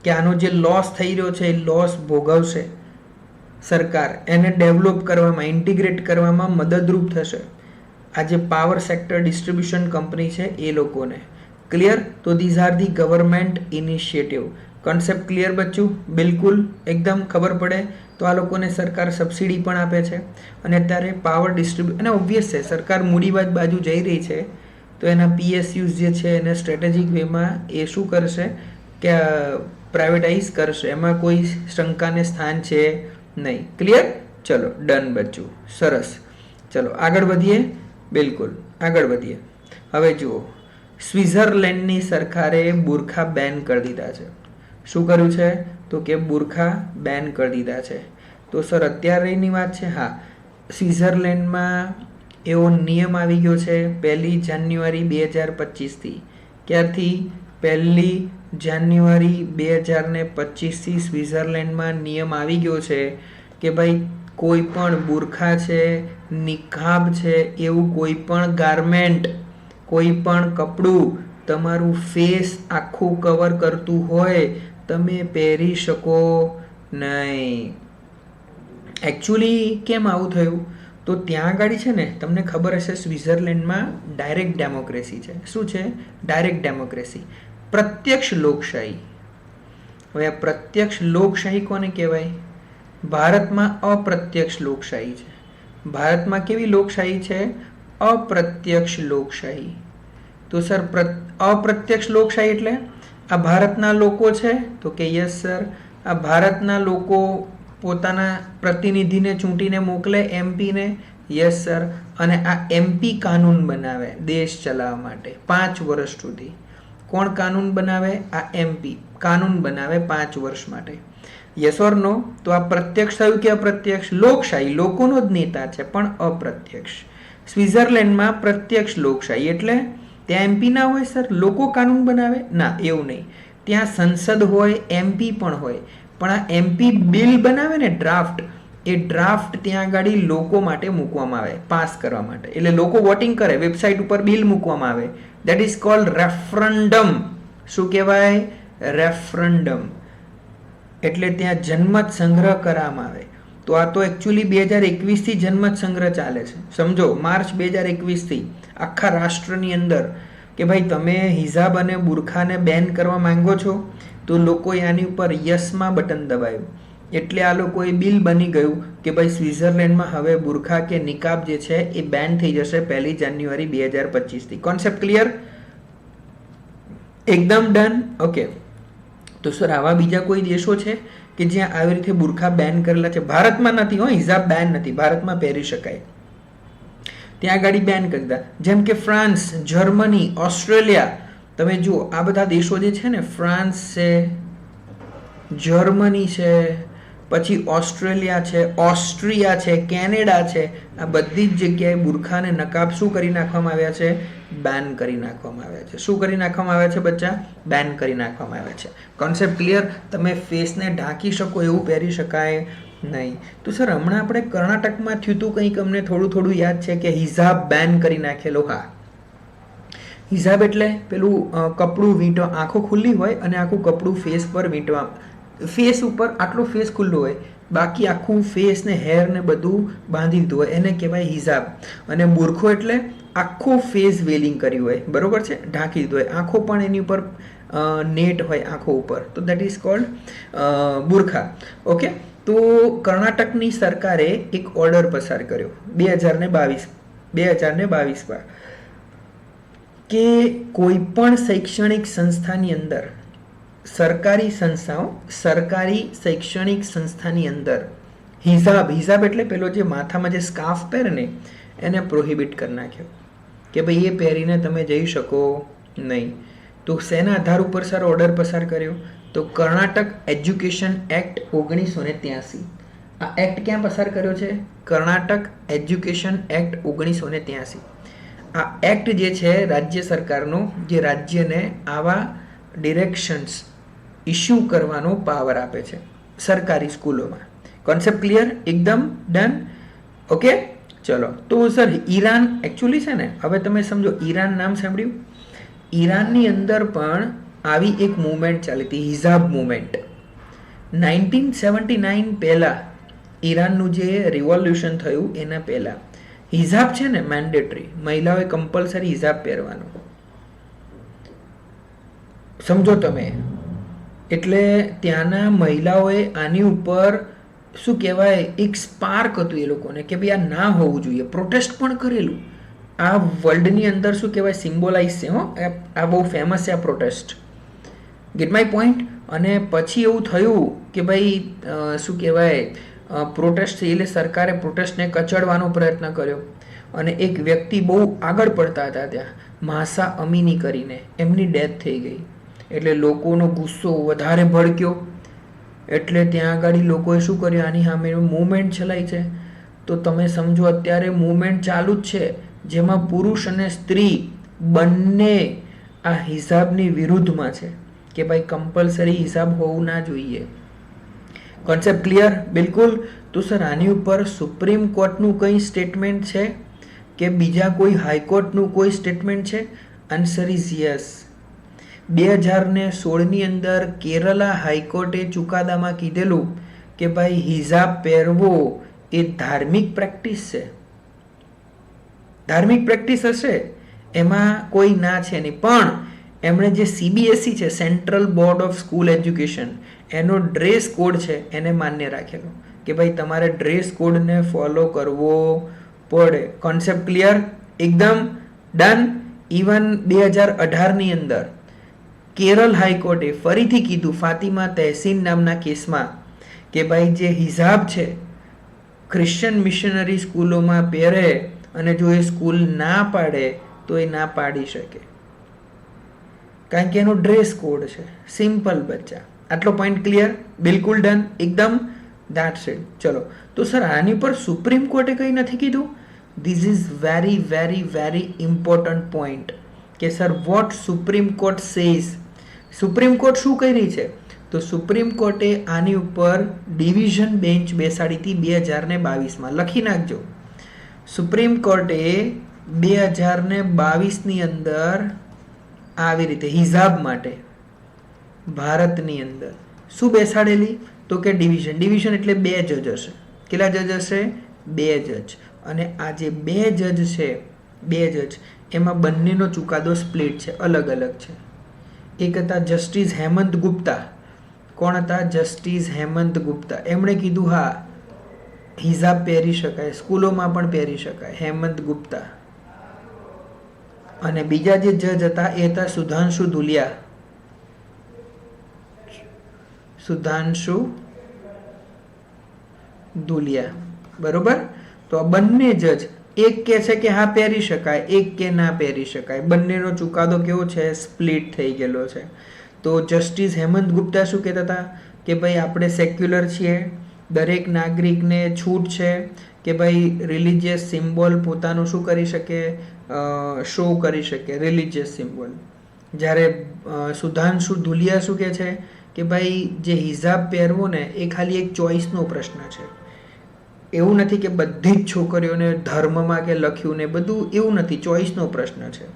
કે આનો જે લોસ થઈ રહ્યો છે એ લોસ ભોગવશે સરકાર. એને ડેવલપ કરવામાં, ઇન્ટિગ્રેટ કરવામાં મદદરૂપ થશે આ જે પાવર સેક્ટર ડિસ્ટ્રીબ્યુશન કંપની છે એ લોકોને. ક્લિયર? તો these are the government initiative. Concept clear બચ્ચું? બિલકુલ એકદમ ખબર પડે. તો આ લોકોને સરકાર સબસિડી પણ આપે છે અને અત્યારે પાવર ડિસ્ટ્રીબ્યુટ, અને ઓબ્વિયસ છે સરકાર મૂડીવાદ બાજુ જઈ રહી છે તો એના PSUs જે છે એને સ્ટ્રેટેજિક વેમાં એ શું કરશે કે પ્રાઇવેટાઇઝ કરશે. એમાં કોઈ શંકાને સ્થાન છે નહીં. ક્લિયર? ચલો ડન બચ્ચું, સરસ. ચલો આગળ વધીએ. બિલકુલ આગળ વધીએ. હવે જુઓ, સ્વિટ્ઝરલેન્ડની સરકારે બુરખા બેન કરી દીધા છે. શું કર્યું છે? તો કે બુરખા બેન કરી દીધા છે. તો સર અત્યારેની વાત છે? હા, સ્વિટ્ઝરલેન્ડમાં એવો નિયમ આવી ગયો છે 1 જાન્યુઆરી 2025 થી. ક્યારથી? 1 જાન્યુઆરી 2025 થી સ્વિટ્ઝરલેન્ડમાં નિયમ આવી ગયો છે કે ભાઈ કોઈ પણ બુરખા છે, નિકાબ છે, એવું કોઈ પણ ગારમેન્ટ, કોઈ પણ કપડું તમારું ફેસ આખું કવર કરતું હોય તમે પહેરી શકો નહીં. એકચ્યુઅલી કેમ આવું થયું? તો ત્યાં આગળ છે ને, તમને ખબર હશે સ્વિટ્ઝરલેન્ડમાં ડાયરેક્ટ ડેમોક્રેસી છે. શું છે? ડાયરેક્ટ ડેમોક્રેસી, પ્રત્યક્ષ લોકશાહી. હવે આ પ્રત્યક્ષ લોકશાહી કોને કહેવાય? ભારતમાં અપ્રત્યક્ષ લોકશાહી છે. ભારતમાં કેવી લોકશાહી છે? અપ્રત્યક્ષ લોકશાહી. તો સર અપ્રત્યક્ષ લોકશાહી એટલે આ ભારતના લોકો છે? તો કે યસ સર, આ ભારતના લોકો પોતાના પ્રતિનિધિને ચૂંટીને મોકલે, MP ને. Yes sir. અને આ MP કાનૂન બનાવે દેશ ચલાવવા માટે 5 વર્ષ સુધી. કોણ કાનૂન બનાવે? આ MP કાનૂન બનાવે 5 વર્ષ માટે. યસ ઓર નો? તો આ પ્રત્યક્ષ થયું કે અપ્રત્યક્ષ? લોકશાહી, લોકોનો જ નેતા છે પણ અપ્રત્યક્ષ. સ્વિટ્ઝરલેન્ડમાં પ્રત્યક્ષ લોકશાહી એટલે ત્યાં MP ના હોય સર, લોકો કાનૂન બનાવે? ના, એવું નહીં. ત્યાં સંસદ હોય, MP પણ હોય, પણ આ MP બિલ બનાવે ને ડ્રાફ્ટ, એ ડ્રાફ્ટ ત્યાં આગળ લોકો માટે મૂકવામાં આવે પાસ કરવા માટે. એટલે લોકો વોટિંગ કરે, વેબસાઇટ ઉપર બિલ મૂકવામાં આવે. That is called referendum. શું કહેવાય? રેફરન્ડમ. એટલે ત્યાં જનમત સંગ્રહ કરવામાં આવે. તો આ તો એકચ્યુઅલી 2021 થી જનમત સંગ્રહ ચાલે છે. સમજો, માર્ચ 2021 થી આખા રાષ્ટ્રની અંદર કે ભાઈ તમે હિજાબ અને બુરખાને બેન કરવા માંગો છો, તો લોકોએ આની ઉપર યસમાં બટન દબાવ્યું. એટલે આ લોકોએ બિલ બની ગયું કે ભાઈ સ્વિટ્ઝરલેન્ડમાં હવે બુરખા કે નિકાબ જે છે એ બેન થઈ જશે 1 જાન્યુઆરી 2025 થી. Concept clear? એકદમ ડન. ઓકે. તો સર આવા બીજા કોઈ દેશો છે કે જ્યાં આવી રીતે બુરખા બેન કરેલા છે? ભારતમાં નથી હો, હિજાબ બેન નથી, ભારતમાં પહેરી શકાય. ત્યાં આગળ બેન કરી દીધા. જેમ કે ફ્રાન્સ, જર્મની, ઓસ્ટ્રેલિયા. તમે જુઓ આ બધા દેશો જે છે ને, ફ્રાન્સ છે, જર્મની છે, પછી ઓસ્ટ્રેલિયા છે, ઓસ્ટ્રિયા છે, કેનેડા છે, આ બધી જ જગ્યાએ બુરખા અને નકાબ શું કરી નાખવામાં આવ્યા છે? બેન કરી નાખવામાં આવ્યા છે. શું કરી નાખવામાં આવ્યા છે બચ્ચા? બેન કરી નાખવામાં આવ્યા છે. Concept clear? તમે ફેસને ઢાંકી શકો એવું પહેરી શકાય નહીં. તો સર હમણાં આપણે કર્ણાટકમાં થયું હતું કંઈક, અમને થોડું યાદ છે કે હિજાબ બેન કરી નાખેલો. હા, હિજાબ એટલે પેલું કપડું વીંટવા, આંખો ખુલ્લી હોય અને આખું કપડું ફેસ પર વીંટવા, ફેસ ઉપર આટલો ફેસ ખુલ્લો હોય, બાકી આખું ફેસ ને હેર ને બધું બાંધી દીધું હોય, એને કહેવાય હિજાબ. અને બુરખો એટલે આખો ફેસ વેલિંગ કર્યું હોય, બરોબર છે, ઢાંકી દીધું હોય, આંખો પણ એની ઉપર નેટ હોય આંખો ઉપર, તો દેટ ઇઝ કોલ્ડ બુરખા. ઓકે, તો કર્ણાટકની સરકારે એક ઓર્ડર પસાર કર્યો 2022માં કે કોઈ પણ શૈક્ષણિક સંસ્થાની અંદર, સરકારી શૈક્ષણિક સંસ્થાની અંદર હિજાબ એટલે પેલો જે માથામાં જે સ્કાર્ફ પહેરે ને એને પ્રોહિબિટ કરી નાખ્યો કે ભાઈ એ પહેરીને તમે જઈ શકો નહીં. તો શેના આધાર ઉપર સર ઓર્ડર પસાર કર્યો? તો કર્ણાટક એજ્યુકેશન એક્ટ 1983. આ એક્ટ ક્યાં પસાર કર્યો છે? Karnataka education act 1983. આ એક્ટ જે છે રાજ્ય સરકારનો, જે રાજ્યને આવા ડિરેક્શન્સ ઇસ્યુ કરવાનો પાવર આપે છે સરકારી સ્કૂલોમાં. Concept clear? એકદમ ડન. ઓકે, ચલો. તો સર ઈરાન એકચ્યુઅલી છે ને, હવે તમે સમજો, ઈરાન નામ સાંભળ્યું? ઈરાનની અંદર પણ આવી એક મૂવમેન્ટ ચાલી હતી, હિજાબ મૂવમેન્ટ. 1979 પહેલાં, ઈરાનનું જે રિવોલ્યુશન થયું એના પહેલાં હિજાબ છે ને મેન્ડેટરી, મહિલાઓએ કમ્પલસરી હિજાબ પહેરવાનું. સમજો તમે, એટલે ત્યાંના મહિલાઓએ આની ઉપર શું કહેવાય, એક સ્પાર્ક હતું એ લોકોને કે ભાઈ આ ના હોવું જોઈએ, પ્રોટેસ્ટ પણ કરેલું. આ વર્લ્ડની અંદર શું કહેવાય, સિમ્બોલાઇઝ છે. આ બહુ ફેમસ છે આ પ્રોટેસ્ટ. Gate my point? અને પછી એવું થયું કે ભાઈ શું કહેવાય, પ્રોટેસ્ટ છે એટલે સરકારે પ્રોટેસ્ટને કચડવાનો પ્રયત્ન કર્યો અને એક વ્યક્તિ બહુ આગળ પડતા હતા ત્યાં, માસા અમીની કરીને, એમની ડેથ થઈ ગઈ. એટલે લોકોનો ગુસ્સો વધારે ભડક્યો, એટલે ત્યાં આગળ લોકોએ શું કર્યું, આની સામે મૂવમેન્ટ ચલાવી છે. તો તમે સમજો અત્યારે મૂવમેન્ટ ચાલુ જ છે જેમાં પુરુષ અને સ્ત્રી બંને આ હિજાબની વિરુદ્ધમાં છે કે ભાઈ કમ્પલસરી હિજાબ હોવું ના જોઈએ. Concept clear? બિલકુલ. તો સર આની ઉપર સુપ્રીમ કોર્ટનું કંઈ સ્ટેટમેન્ટ છે કે બીજા કોઈ હાઈકોર્ટનું કોઈ સ્ટેટમેન્ટ છે? Answer is yes. 2016ની અંદર કેરલા હાઈકોર્ટે ચુકાદામાં કીધેલું કે ભાઈ હિજાબ પહેરવો એ ધાર્મિક પ્રેક્ટિસ છે. ધાર્મિક પ્રેક્ટિસ હશે, એમાં કોઈ ના છે નહીં, પણ એમણે જે CBSE છે, central board of school education, એનો ડ્રેસ કોડ છે એને માન્ય રાખેલો કે ભાઈ તમારે ડ્રેસ કોડને ફોલો કરવો પડે. Concept clear? એકદમ ડન. ઇવન 2018ની અંદર કેરળ હાઈકોર્ટે ફરીથી કીધું ફાતિમા તહેસીન નામના કેસમાં કે ભાઈ જે હિજાબ છે ક્રિશ્ચિયન મિશનરી સ્કૂલોમાં પહેરે અને જો એ સ્કૂલ ના પાડે તો એ ના પાડી શકે, કારણ કે એનો ડ્રેસ કોડ છે. સિમ્પલ બચ્ચા. આટલો પોઈન્ટ ક્લિયર? બિલકુલ ડન. એકદમ દેટ્સ ઇટ. ચલો. તો સર આની પર સુપ્રીમ કોર્ટે કંઈ નથી કીધું? This is very very very important point કે sir what supreme court says. Supreme court શું કરી રહી છે? તો સુપ્રીમ કોર્ટે આની ઉપર ડિવિઝન બેન્ચ બેસાડી હતી 2022માં. લખી નાખજો. સુપ્રીમ કોર્ટે 2022ની અંદર આવી રીતે હિજાબ માટે ભારતની અંદર શું બેસાડેલી? તો કે ડિવિઝન એટલે 2 જજ હશે. કેટલા જજ હશે? 2 જજ. અને આ જે 2 જજ છે, 2 જજ, એમાં બંનેનો ચુકાદો સ્પ્લિટ છે, અલગ અલગ છે. એક હતા જસ્ટિસ હેમંત ગુપ્તા. કોણ હતા? જસ્ટિસ હેમંત ગુપ્તા. એમણે કીધું હા હિજાબ પહેરી શકાય, સ્કૂલોમાં પણ પહેરી શકાય, હેમંત ગુપ્તા. અને બીજા જે જજ હતા એ હતા સુધાંશુ ધુલિયા. સુધાંશુ ધુલિયા, બરોબર. તો આ બંને જજ, એક કહે છે કે હા પહેરી શકાય, એક કે ના પહેરી શકાય. બંનેનો ચુકાદો કેવો છે? સ્પ્લિટ થઈ ગયેલો છે. તો જસ્ટિસ હેમંત ગુપ્તા શું કહેતા હતા કે ભાઈ આપણે સેક્યુલર છીએ, દરેક નાગરિકને છૂટ છે કે ભાઈ રિલિજિયસ સિમ્બોલ પોતાનું શું કરી શકે, શો કરી શકે, રિલિજિયસ સિમ્બોલ. જ્યારે સુધાંશુ ધુલિયા શું કહે છે કે ભાઈ જે હિજાબ પહેરવો ને એ ખાલી એક ચોઈસનો પ્રશ્ન છે. એવું નથી કે બધી જ છોકરીઓને ધર્મમાં કે લખ્યું ને બધું, એવું નથી. ચોઈસનો પ્રશ્ન છે.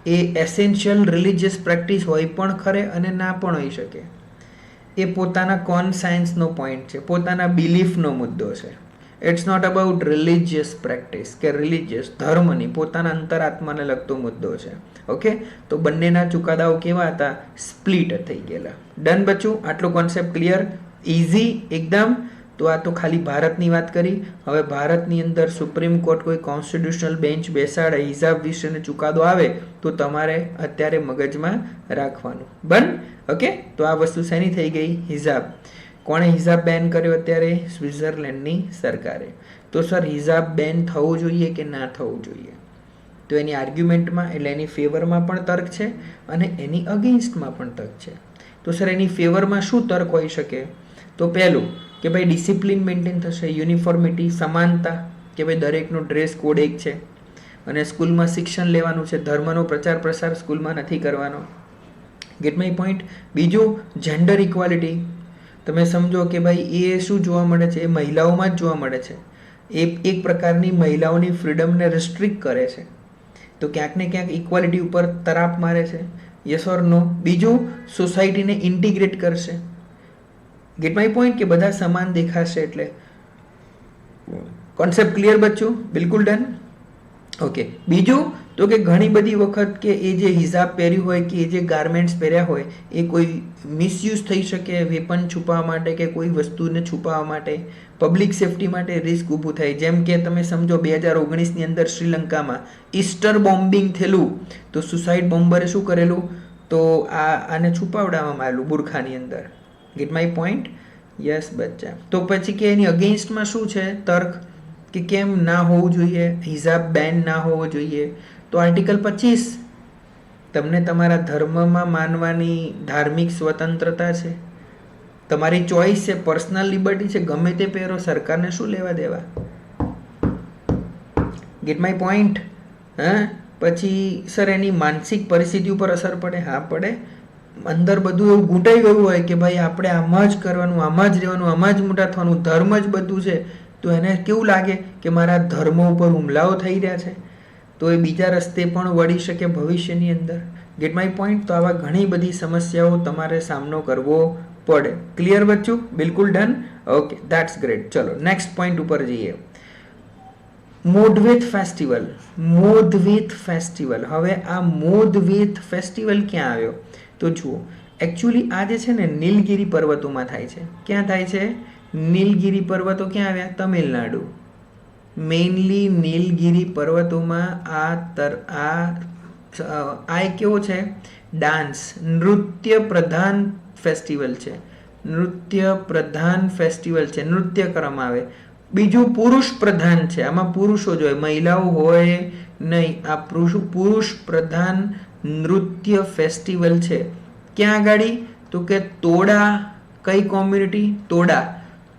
એ એસેન્શિયલ રિલિજિયસ પ્રેક્ટિસ હોય પણ ખરે અને ના પણ હોઈ શકે. એ પોતાના કોન્સાયન્સનો પોઈન્ટ છે, પોતાના બિલીફનો મુદ્દો છે. It's not about religious practice કે રિલિજિયસ ધર્મની પોતાના અંતરાત્માને લગતો મુદ્દો છે. ઓકે, તો બંનેના ચુકાદાઓ કેવા હતા? સ્પ્લિટ થઈ ગયેલા. ડન બચ્ચું, આટલો કોન્સેપ્ટ ક્લિયર, ઇઝી એકદમ. તો આ તો ખાલી ભારતની વાત કરી. હવે ભારતની અંદર સુપ્રીમ કોર્ટ કોઈ કોન્સ્ટિટ્યુશનલ બેન્ચ બેસાડે, હિજાબ વિશેનો ચુકાદો આવે તો તમારે અત્યારે મગજમાં રાખવાનું. બન ઓકે, તો આ વસ્તુ શેની થઈ ગઈ? હિજાબ. કોણે હિજાબ બેન કર્યો અત્યારે? સ્વિટ્ઝરલેન્ડની સરકારે. તો સર હિજાબ બેન થવું જોઈએ કે ના થવું જોઈએ? તો એની આર્ગ્યુમેન્ટમાં એટલે એની ફેવરમાં પણ તર્ક છે અને એની અગેન્સ્ટમાં પણ તર્ક છે. તો સર એની ફેવરમાં શું તર્ક હોઈ શકે? તો પહેલું કે ભાઈ ડિસિપ્લિન મેન્ટેન થશે, યુનિફોર્મિટી, સમાનતા, કે ભાઈ દરેકનો ડ્રેસ કોડ એક છે અને સ્કૂલમાં શિક્ષણ લેવાનું છે, ધર્મનો પ્રચાર પ્રસાર સ્કૂલમાં નથી કરવાનો. Gate my point. બીજું જેન્ડર ઇક્વાલિટી. તમે સમજો કે ભાઈ એ શું જોવા મળે છે? એ મહિલાઓમાં જ જોવા મળે છે. એ એક પ્રકારની મહિલાઓની ફ્રીડમને રિસ્ટ્રિક્ટ કરે છે. તો ક્યાંક ને ક્યાંક ઇક્વાલિટી ઉપર તરાપ મારે છે. યસ ઓર નો? બીજું સોસાયટીને ઇન્ટિગ્રેટ કરશે. ગેટ માય પોઈન્ટ કે બધા સમાન દેખાશે. એટલે કોન્સેપ્ટ ક્લિયર બચ્ચું? બિલકુલ ડન. ઓકે, બીજું તો કે ઘણી બધી વખત કે એ જે હિજાબ પહેર્યું હોય કે એ જે ગાર્મેન્ટ્સ પહેર્યા હોય એ કોઈ મિસયુઝ થઈ શકે વેપન છુપાવવા માટે કે કોઈ વસ્તુને છુપાવવા માટે, પબ્લિક સેફટી માટે રિસ્ક ઊભું થાય. જેમ કે તમે સમજો 2019ની અંદર શ્રીલંકામાં ઈસ્ટર બોમ્બિંગ થયેલું, તો સુસાઇડ બોમ્બરે શું કરેલું? તો આને છુપાવડાવવામાં આવેલું બુરખાની અંદર. Gate my point? યસ બચ્ચા. તો પછી કે એની અગેન્સ્ટમાં શું છે તર્ક કે કેમ ના હોવું જોઈએ, હિજાબ બેન ના હોવો જોઈએ? તો આર્ટિકલ 25, તમને તમારા ધર્મમાં માનવાની ધાર્મિક સ્વતંત્રતા છે, તમારી ચોઈસ છે, પર્સનલ લિબર્ટી છે, ગમે તે પહેરો, સરકારને શું લેવા દેવા? Gate my point? હા. પછી સર એની માનસિક પરિસ્થિતિ ઉપર અસર પડે? હા પડે. અંદર બધું એવું ઘૂંટાઈ ગયું હોય કે ભાઈ આપણે આમાં જ કરવાનું, આમાં જ રહેવાનું, આમાં જ મોટા થવાનું, ધર્મ જ બધું છે, તો એને કેવું લાગે કે મારા ધર્મ ઉપર હુમલાઓ થઈ રહ્યા છે, તો એ બીજા રસ્તે પણ વળી શકે ભવિષ્યની અંદર. Gate my point? તો આવા ઘણી બધી સમસ્યાઓ તમારે સામનો કરવો પડે. ક્લિયર બચ્ચું? બિલકુલ ડન. Okay, that's great. ચલો નેક્સ્ટ પોઈન્ટ ઉપર જઈએ. મોધવેથ ફેસ્ટિવલ. મોધવેથ ફેસ્ટિવલ. હવે આ મોધવેથ ફેસ્ટિવલ ક્યાં આવ્યો? તો જુઓ, એકચ્યુઅલી આ જે છે ને નીલગિરી પર્વતોમાં થાય છે. ક્યાં થાય છે? નીલગિરી પર્વતો ક્યાં આવ્યા? તમિલનાડુ. મેઇનલી નીલગિરી પર્વતોમાં આ એક કેવો છે? ડાન્સ, નૃત્ય પ્રધાન ફેસ્ટિવલ છે. નૃત્ય પ્રધાન ફેસ્ટિવલ છે, નૃત્ય કરવામાં આવે. બીજું પુરુષ પ્રધાન છે, આમાં પુરુષો જ હોય, મહિલાઓ હોય નહીં. આ પુરુષ પ્રધાન નૃત્ય ફેસ્ટિવલ છે. ક્યાં આગાડી? તો કે તોડા. કઈ community? Toda.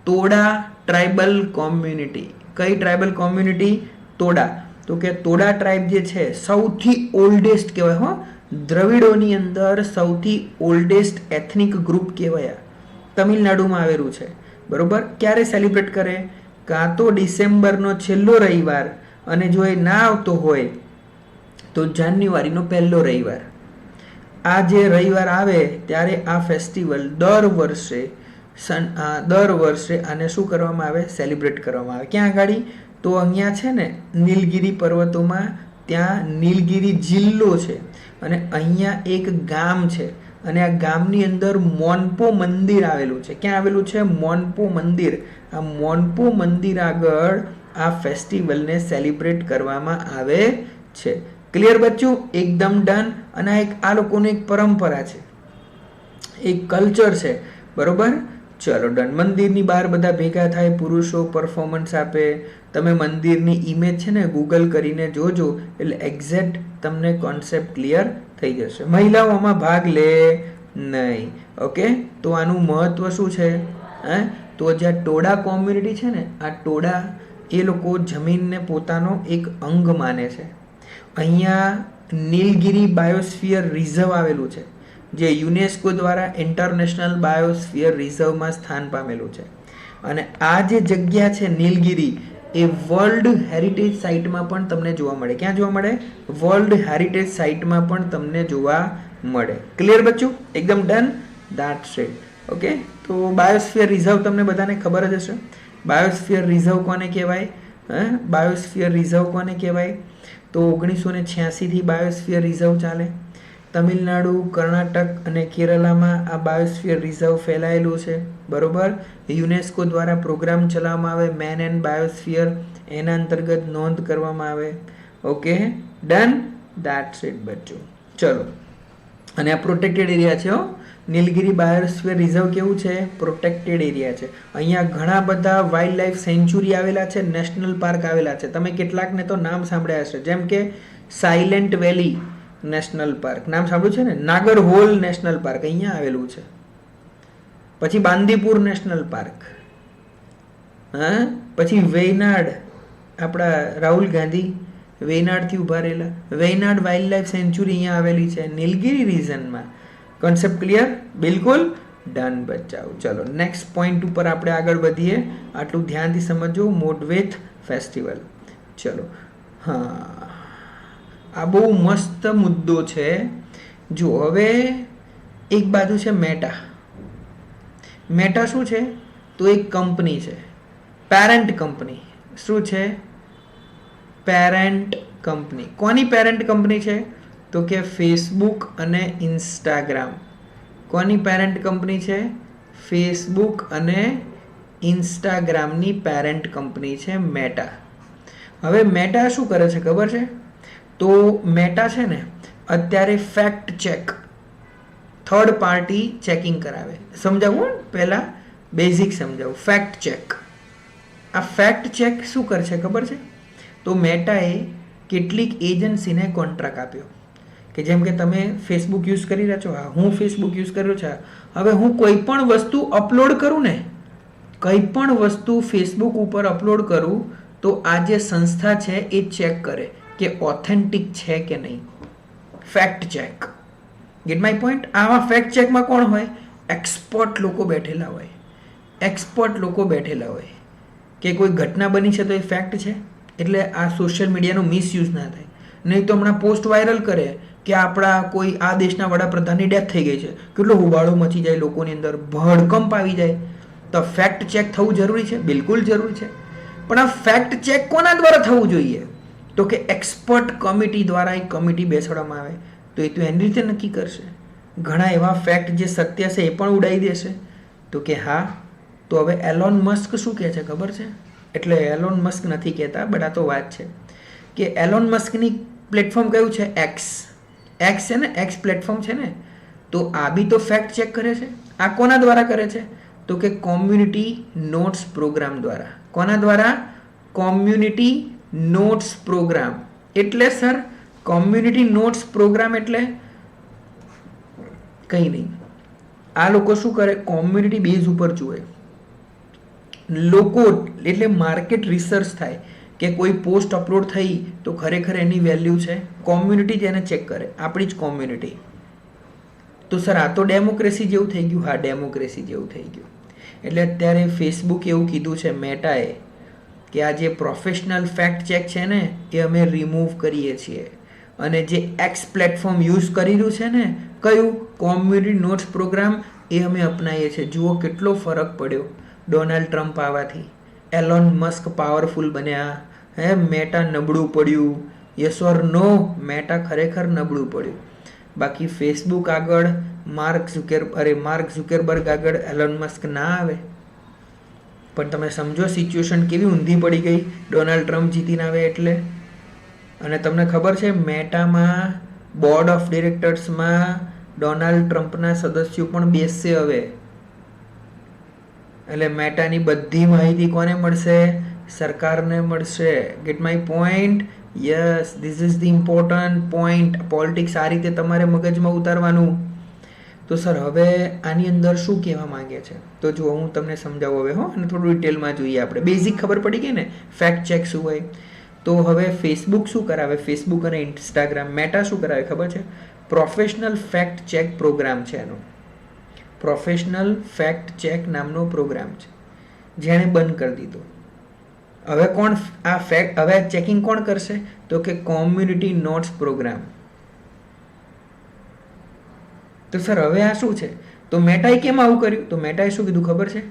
Toda tribal community. કઈ ટ્રાઇબલ કોમ્યુનિટી? તોડા. તો કે તોડા ટ્રાઇબ જે છે સૌથી ઓલ્ડેસ્ટ કહેવાય. હો, દ્રવિડોની અંદર સૌથી ઓલ્ડેસ્ટ એથનિક ગ્રુપ કહેવાય. તમિલનાડુમાં આવેલું છે. બરોબર. ક્યારે સેલિબ્રેટ કરે? કાં તો ડિસેમ્બરનો છેલ્લો રવિવાર, અને જો એ ના આવતો હોય તો જાન્યુઆરીનો પહેલો રવિવાર. આ જે રવિવાર આવે ત્યારે આ ફેસ્ટિવલ દર વર્ષે આને શું કરવામાં આવે? સેલિબ્રેટ કરવામાં આવે. ક્યાં આગાડી? તો અહીંયા છે ને નીલગિરી પર્વતોમાં, ત્યાં નીલગિરી જિલ્લો છે અને અહીંયા એક ગામ છે અને આ ગામની અંદર મોનપો મંદિર આવેલું છે. ક્યાં આવેલું છે? મોનપો મંદિર. આ મોનપો મંદિર આગળ આ ફેસ્ટિવલને સેલિબ્રેટ કરવામાં આવે છે. ક્લિયર બચ્ચું? એકદમ ડન. અને આ લોકોની એક પરંપરા છે, એક કલ્ચર છે. બરોબર. ચલો ડન. મંદિરની બહાર બધા ભેગા થાય, પુરુષો પરફોર્મન્સ આપે. તમે મંદિરની ઇમેજ છે ને ગૂગલ કરીને જોજો એટલે એક્ઝેક્ટ તમને કોન્સેપ્ટ ક્લિયર થઈ જશે. મહિલાઓમાં ભાગ લે નહીં. ઓકે, તો આનું મહત્વ શું છે? તો જ્યાં ટોડા કોમ્યુનિટી છે ને, આ ટોડા એ લોકો જમીનને પોતાનો એક અંગ માને છે. અહીંયા નીલગિરી બાયોસ્ફિયર રિઝર્વ આવેલું છે, જે યુનેસ્કો દ્વારા ઇન્ટરનેશનલ બાયોસ્ફિયર રિઝર્વમાં સ્થાન પામેલું છે. અને આ જે જગ્યા છે નીલગિરી, એ વર્લ્ડ હેરિટેજ સાઇટમાં પણ તમને જોવા મળે. ક્યાં જોવા મળે? વર્લ્ડ હેરિટેજ સાઇટમાં પણ તમને જોવા મળે. ક્લિયર બચ્ચું? એકદમ ડન. That's it. ઓકે, તો બાયોસ્ફિયર રિઝર્વ તમને બધાને ખબર જ હશે. બાયોસ્ફિયર રિઝર્વ કોને કહેવાય? બાયોસ્ફિયર રિઝર્વ કોને કહેવાય? તો 1986થી બાયોસ્ફિયર રિઝર્વ ચાલે. તમિલનાડુ, કર્ણાટક અને કેરલામાં આ બાયોસ્ફિયર રિઝર્વ ફેલાયેલું છે, બરોબર. યુનેસ્કો દ્વારા પ્રોગ્રામ ચલાવવામાં આવે મેન એન્ડ બાયોસ્ફિયર, એના અંતર્ગત નોંધ કરવામાં આવે. Okay, done. ધેટ્સ ઇટ બચ્ચો. ચલો, અને આ પ્રોટેક્ટેડ એરિયા છે. નીલગિરી બાયોસ્ફિયર રિઝર્વ કેવું છે? પ્રોટેક્ટેડ એરિયા છે. અહીંયા ઘણા બધા વાઇલ્ડ લાઈફ સેન્ચ્યુરી આવેલા છે, નેશનલ પાર્ક આવેલા છે. તમે કેટલાકને તો નામ સાંભળ્યા હશે, જેમ કે સાયલેન્ટ વેલી નેશનલ પાર્ક, નામ સાંભળ્યું છે ને? નાગરહોલ નેશનલ પાર્ક અહીંયા આવેલું છે. પછી બાંદીપુર નેશનલ પાર્ક, પછી વેયનાડ, આપણા રાહુલ ગાંધી વેયનાડથી ઉભા રહેલા વેયનાડ વાઇલ્ડ લાઈફ સેન્ચ્યુરી અહીંયા આવેલી છે નીલગિરી રિજનમાં. Concept clear? બિલકુલ ડન બચ્ચાઓ. ચલો નેક્સ્ટ પોઈન્ટ ઉપર આપણે આગળ વધીએ. આટલું ધ્યાનથી સમજો. મોડવેથ ફેસ્ટિવલ. ચલો, હા, આ બહુ મસ્ત મુદ્દો છે. જો હવે એક બાજુ છે મેટા. મેટા શું છે? તો એક કંપની છે, પેરેન્ટ કંપની. શું છે? Parent company. કોની પેરેન્ટ કંપની છે? તો કે ફેસબુક અને ઇન્સ્ટાગ્રામ. કોની પેરેન્ટ કંપની છે? ફેસબુક અને ઇન્સ્ટાગ્રામની પેરેન્ટ કંપની છે મેટા. હવે મેટા શું કરે છે ખબર છે? તો મેટા છે ને અત્યારે fact check, third party checking કરાવે. સમજાવું પહેલાં બેઝિક સમજાવું. Fact check. આ ફેક્ટ ચેક શું કરશે ખબર છે? તો મેટાએ કેટલીક એજન્સીને કોન્ટ્રાક્ટ આપ્યો કે જેમ કે તમે ફેસબુક યુઝ કરી રહ્યા છો. હા, હું ફેસબુક યુઝ કર્યો છે. હવે હું કોઈ પણ વસ્તુ અપલોડ કરું ને, કંઈ પણ વસ્તુ ફેસબુક ઉપર અપલોડ કરું તો આ જે સંસ્થા છે એ ચેક કરે કે ઓથેન્ટિક છે કે નહીં. Fact check. Gate my point? આવા ફેક્ટ ચેકમાં કોણ હોય? એક્સપર્ટ લોકો બેઠેલા હોય. એક્સપર્ટ લોકો બેઠેલા હોય કે કોઈ ઘટના બની છે તો એ ફેક્ટ છે, એટલે આ સોશિયલ મીડિયાનો મિસયુઝ ના થાય. નહીં તો હમણાં પોસ્ટ વાયરલ કરે કે આપણા કોઈ આ દેશના વડાપ્રધાનની ડેથ થઈ ગઈ છે, કેટલો હોબાળો મચી જાય લોકોની અંદર, ભડકંપ આવી જાય. તો ફેક્ટ ચેક થવું જરૂરી છે? બિલકુલ જરૂરી છે. પણ આ ફેક્ટ ચેક કોના દ્વારા થવું જોઈએ? તો કે એક્સપર્ટ કમિટી દ્વારા એક કમિટી બેસાડવામાં આવે. તો એ તો એની રીતે નક્કી કરશે. ઘણા એવા ફેક્ટ જે સત્ય છે એ પણ ઉડાવી દેશે. તો કે હા. તો હવે એલોન મસ્ક શું કહે છે ખબર છે? એટલે એલોન મસ્ક નથી કહેતા, બટ આ તો વાત છે કે એલોન મસ્કની પ્લેટફોર્મ કયું છે? એક્સ. એક્સ છે ને, એક્સ પ્લેટફોર્મ છે ને. તો આ બી તો ફેક્ટ ચેક કરે છે. આ કોના દ્વારા કરે છે? તો કે કોમ્યુનિટી નોટ્સ પ્રોગ્રામ દ્વારા. કોના દ્વારા? Community notes programme. એટલે સર કોમ્યુનિટી નોટ્સ પ્રોગ્રામ એટલે કંઈ નહીં. આ લોકો શું કરે? કોમ્યુનિટી બેઝ ઉપર જુએ. લોકો એટલે માર્કેટ રિસર્ચ થાય કે કોઈ પોસ્ટ અપલોડ થઈ તો ખરેખર એની વેલ્યુ છે. કોમ્યુનિટી જેને ચેક કરે, આપણી જ કોમ્યુનિટી. તો સર આ તો ડેમોક્રેસી જેવું થઈ ગયું. હા, ડેમોક્રેસી જેવું થઈ ગયું. એટલે અત્યારે ફેસબુક એવું કીધું છે મેટાએ કે આ જે પ્રોફેશનલ ફેક્ટ ચેક છે ને એ અમે રિમૂવ કરીએ છીએ, અને જે એક્સ પ્લેટફોર્મ યુઝ કરી રહ્યું છે ને, કયું? કોમ્યુનિટી નોટ્સ પ્રોગ્રામ, એ અમે અપનાવીએ છીએ. જુઓ કેટલો ફરક પડ્યો ડોનાલ્ડ ટ્રમ્પ આવવાથી. એલોન મસ્ક પાવરફુલ બન્યા. મેટા નબળું પડ્યું. Yes or no? મેટા ખરેખર નબળું પડ્યું. બાકી ફેસબુક આગળ માર્ક ઝુકરબર્ગ આગળ એલોન મસ્ક ના આવે. પણ તમે સમજો સિચ્યુએશન કેવી ઊંધી પડી ગઈ ડોનાલ્ડ ટ્રમ્પ જીતીને આવે એટલે. અને તમને ખબર છે મેટામાં બોર્ડ ઓફ ડિરેક્ટર્સમાં ડોનાલ્ડ ટ્રમ્પના સદસ્યો પણ બેસશે હવે. એટલે મેટાની બધી માહિતી કોને મળશે? સરકારને મળશે. Gate my point? Yes, this is the important point. Politics આ રીતે તમારે મગજમાં ઉતારવાનું. તો સર હવે આની અંદર શું કહેવા માંગે છે? તો જો હું તમને સમજાવું હવે, અને થોડું ડિટેલમાં જોઈએ. આપણે બેઝિક ખબર પડી ગઈ ને ફેક્ટ ચેક શું હોય. તો હવે ફેસબુક શું કરાવે? ફેસબુક અને ઇન્સ્ટાગ્રામ. મેટા શું કરાવે ખબર છે? પ્રોફેશનલ ફેક્ટ ચેક પ્રોગ્રામ છે એનો. પ્રોફેશનલ ફેક્ટ ચેક નામનો પ્રોગ્રામ છે, જેણે બંધ કરી દીધો. હવે કોણ આ ફેક્ટ હવે ચેકિંગ કોણ કરશે? તો કે કોમ્યુનિટી નોટ્સ પ્રોગ્રામ. તો સર હવે આ શું છે? તો મેટાએ કેમ આવું કર્યું? તો મેટાએ શું કીધું ખબર છે?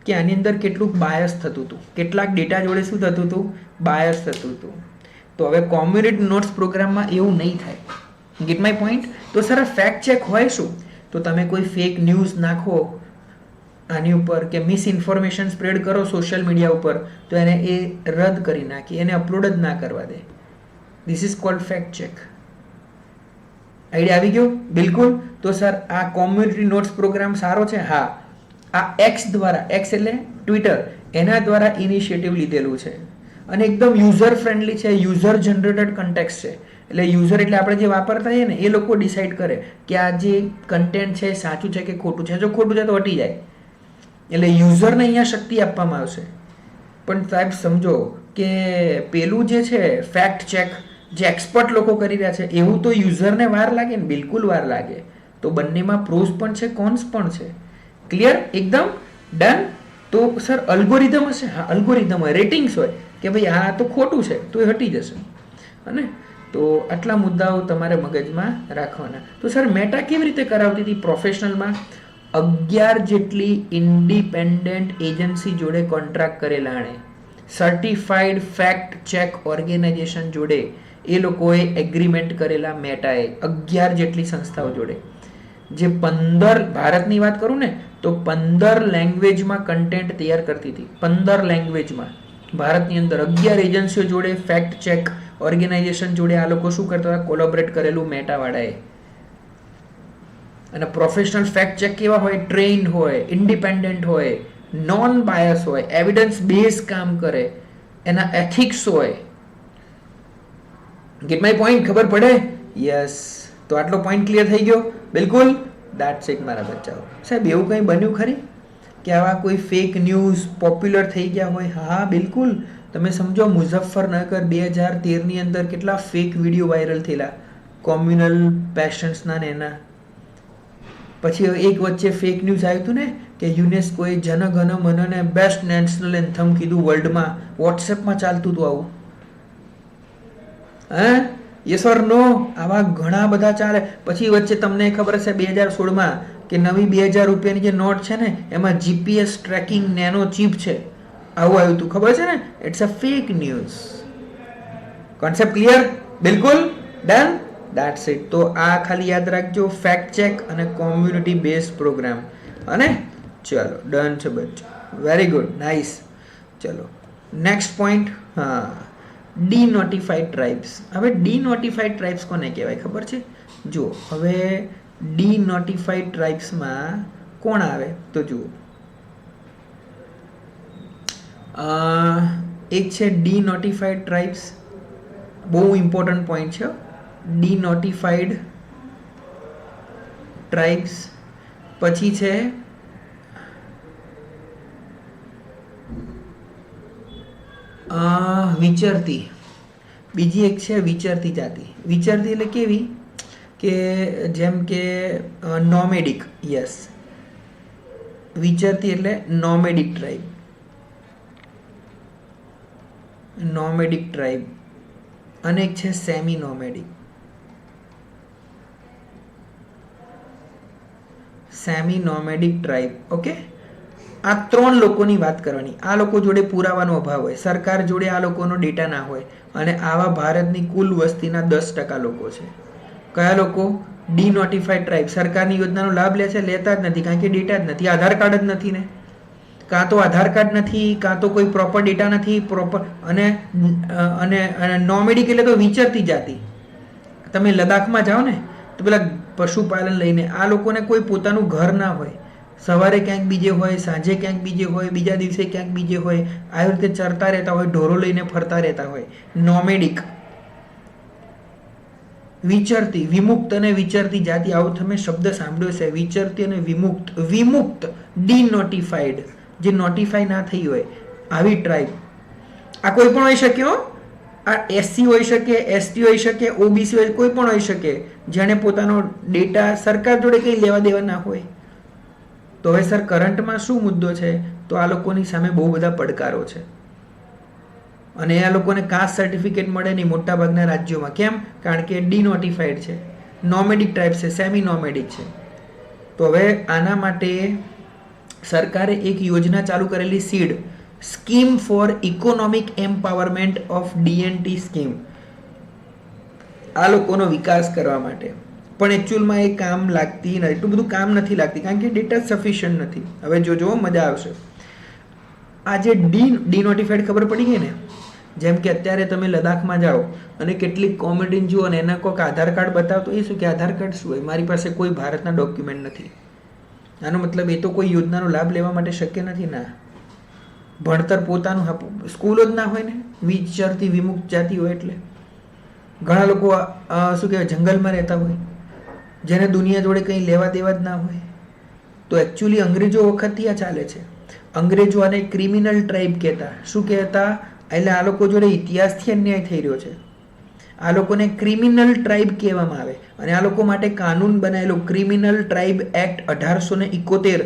કે આની અંદર કેટલુંક બાયસ થતું હતું, કેટલાક ડેટા જોડે શું થતું હતું, બાયસ થતું હતું. તો હવે કોમ્યુનિટી નોટ્સ પ્રોગ્રામમાં એવું નહીં થાય. Gate my point? તો સર ફેક્ટ ચેક હોય શું? તો તમે કોઈ ફેક ન્યૂઝ નાખો આની ઉપર કે મિસ ઇન્ફોર્મેશન સ્પ્રેડ કરો સોશિયલ મીડિયા ઉપર, તો એને એ રદ કરી નાખી, એને અપલોડ જ ના કરવા દે. This is called fact check. Idea આવી ગયો? બિલકુલ. તો સર આ કોમ્યુનિટી નોટ્સ પ્રોગ્રામ સારો છે? હા. આ એક્સ દ્વારા, એક્સ એટલે ટ્વિટર, એના દ્વારા ઇનિશિયેટિવ લીધેલું છે અને એકદમ યુઝર ફ્રેન્ડલી છે, યુઝર જનરેટેડ કન્ટેક્ટ છે. એટલે યુઝર એટલે આપણે જે વાપરતા હોઈએ ને એ લોકો ડિસાઈડ કરે કે આ જે કન્ટેન્ટ છે સાચું છે કે ખોટું છે. જો ખોટું છે તો હટી જાય. એટલે યુઝરને અહીંયા શક્તિ આપવામાં આવશે. પણ સાહેબ સમજો કે પેલું જે છે ફેક્ટ ચેક જે એક્સપર્ટ લોકો કરી રહ્યા છે એવું તો યુઝરને વાર લાગે ને? બિલકુલ વાર લાગે. તો બંનેમાં પ્રોસ પણ છે, કોન્સ પણ છે. ક્લિયર? એકદમ ડન. તો સર અલ્ગોરિધમ હશે? હા, અલ્ગોરિધમ હોય, રેટિંગ્સ હોય કે ભાઈ આ તો ખોટું છે તો એ હટી જશે. અને તો આટલા મુદ્દાઓ તમારે મગજમાં રાખવાના. તો સર મેટા કેવી રીતે કરાવતી હતી પ્રોફેશનલમાં? 11 જેટલી ઇન્ડિપેન્ડન્ટ એજન્સી જોડે કોન્ટ્રાક્ટ કરેલા આણે, સર્ટિફાઈડ ફેક્ટ ચેક ઓર્ગેનાઇઝેશન જોડે એ લોકોએ એગ્રીમેન્ટ કરેલા મેટાએ 11 જેટલી સંસ્થાઓ જોડે, જે 15, ભારતની વાત કરું ને તો 15 લેંગ્વેજમાં કન્ટેન્ટ તૈયાર કરતી હતી. 15 લેંગ્વેજમાં ભારતની અંદર 11 એજન્સીઓ જોડે ફેક્ટ ચેક ઓર્ગેનાઇઝેશન જોડે આ લોકો શું કરતા હતા? કોલોબરેટ કરેલું મેટાવાળાએ. અને પ્રોફેશનલ ફેક્ટ ચેક કેવા હોય? ટ્રેન્ડ હોય, ઇન્ડિપેન્ડન્ટ હોય, નોન બાયસ હોય, એવિડન્સ બેઝ કામ કરે, એના એથિક્સ હોય. Gate my point? ખબર પડે? યસ. તો આટલો પોઈન્ટ ક્લિયર થઈ ગયો? બિલકુલ. દેટ્સ ઇટ મારા બચ્ચાઓ. સાહેબ એવું કંઈ બન્યું ખરી કે આવા કોઈ ફેક ન્યૂઝ પોપ્યુલર થઈ ગયા હોય? હા બિલકુલ. તમે સમજો મુઝફ્ફરનગર 2013ની અંદર કેટલા ફેક વિડીયો વાયરલ થયેલા કોમ્યુનલ પેશન્ટ્સના ને એના. પછી એક વચ્ચે ફેક ન્યૂઝ આવ્યું હતું ને કે યુનેસ્કોએ જનગણ મનને બેસ્ટ નેશનલ એન્થમ કીધું વર્લ્ડમાં. વોટ્સએપમાં ચાલતું હતું આવું. હે? યસ ઓર નો? આવા ઘણા બધા ચાલે. પછી વચ્ચે તમને ખબર હશે 2016માં કે નવી 2000 રૂપિયાની જે નોટ છે ને એમાં જીપીએસ ટ્રેકિંગ નેનો ચીપ છે. આવું આવ્યું હતું, ખબર છે ને? It's a fake news. Concept clear? બિલકુલ ડન. That's it. તો આ ખાલી યાદ રાખજો, ફેક્ટ ચેક અને કોમ્યુનિટી બેઝ પ્રોગ્રામ. અને ચલો ડન છે બચ્ચો. Very good, nice. ચલો નેક્સ્ટ પોઈન્ટ. હા, ડીનોટિફાઈડ ટ્રાઇબ્સ. હવે ડીનોટિફાઈડ ટ્રાઇબ્સ કોને કહેવાય ખબર છે? જુઓ, હવે ડીનોટિફાઈડ ટ્રાઇબ્સમાં કોણ આવે તો જુઓ, એક છે ડીનોટિફાઈડ ટ્રાઇબ્સ. બહુ ઇમ્પોર્ટન્ટ પોઈન્ટ છે. ડીનોટિફાઈડ ટ્રાઇબ્સ. પછી છે વિચરતી. બીજી એક છે વિચરતી જાતિ. વિચરતી એટલે કેવી કે જેમ કે નોમેડિક. યસ, વિચરતી એટલે નોમેડિક ટ્રાઇબ. નોમેડિક ટ્રાઇબ. અને એક છે સેમી નોમેડિક. Semi નોમેડિક tribe. ઓકે, આ 3 લોકોની વાત કરવાની. આ લોકો જોડે પુરાવાનો અભાવ હોય, સરકાર જોડે આ લોકોનો ડેટા ના હોય, અને આવા ભારતની કુલ વસ્તીના 10% લોકો છે. કયા લોકો? ડીનોટિફાઈડ ટ્રાઇબ. સરકારની યોજનાનો લાભ લે છે? લેતા જ નથી, કારણ કે ડેટા જ નથી, આધાર કાર્ડ જ નથી ને. કાં તો આધાર કાર્ડ નથી, કાં તો કોઈ પ્રોપર ડેટા નથી પ્રોપર. અને નોમેડિક એટલે તો વિચરતી જાતિ. તમે લદ્દાખમાં જાઓ ને તો પેલા પશુપાલન લઈને આ લોકોને કોઈ પોતાનું ઘર ના હોય. સવારે ક્યાંક બીજે હોય, સાંજે ક્યાંક બીજે હોય, બીજા દિવસે ક્યાંક બીજે હોય. આવી રીતે ચરતા રહેતા હોય, ઢોરો લઈને ફરતા રહેતા હોય. નોમેડિક. વિચરતી, વિમુક્ત અને વિચરતી જાતિ. આવો તમે શબ્દ સાંભળ્યો છે, વિચરતી અને વિમુક્ત. વિમુક્ત, ડીનોટિફાઈડ, જે નોટિફાઈ ના થઈ હોય આવી ટ્રાઇબ. આ કોઈ પણ હોઈ શકે હો. આ એસસી હોઈ શકે, એસટી હોઈ શકે, ઓબીસી હોય, કોઈ પણ હોઈ શકે જેને પોતાનો ડેટા સરકાર જોડે કંઈ લેવા દેવા ના હોય. તો હવે સર કરંટમાં શું મુદ્દો છે? તો આ લોકોની સામે બહુ બધા પડકારો છે. અને આ લોકોને કાસ્ટ સર્ટિફિકેટ મળે નહીં મોટાભાગના રાજ્યોમાં. કેમ? કારણ કે ડીનોટિફાઈડ છે, નોમેડિક ટ્રાઇબ છે, સેમી નોમેડિક છે. તો હવે આના માટે સરકારે એક યોજના ચાલુ કરેલી seed, scheme for economic empowerment of DNT scheme, આ લોકોનો વિકાસ કરવા માટે. પણ એકચ્યુઅલમાં એ કામ લાગતી નથી, એટલું બધું કામ નથી લાગતી, કારણ કે ડેટા સફિશિયન્ટ નથી. હવે જોજો મજા આવશે. આ જે ડીનોટિફાઈડ ખબર પડી ગઈ ને, જેમ કે અત્યારે તમે લદ્દાખમાં જાઓ અને કેટલીક કોમ્યુનિટી જુઓ અને એના કોઈક આધાર કાર્ડ બતાવતો, એ શું કે આધાર કાર્ડ શું હોય, મારી પાસે કોઈ ભારતના ડોક્યુમેન્ટ નથી. આનો મતલબ એ તો કોઈ યોજનાનો લાભ લેવા માટે શક્ય નથી. ના, ભણતર પોતાનું સ્કૂલો જ ના હોય ને, વિચરતી વિમુક્ત જાતિ હોય. એટલે ઘણા લોકો શું કહેવાય જંગલમાં રહેતા હોય, જેને દુનિયા જોડે કંઈ લેવા દેવા જ ના હોય. તો એકચ્યુઅલી અંગ્રેજો વખતથી આ ચાલે છે. અંગ્રેજો આને ક્રિમિનલ ટ્રાઇબ કહેતા. શું કહેતા? એટલે આ લોકો જોડે ઇતિહાસથી અન્યાય થઈ રહ્યો છે. આ લોકોને ક્રિમિનલ ટ્રાઇબ કહેવામાં આવે. અને આ લોકો માટે કાનૂન બનાવેલો criminal tribe act 1871.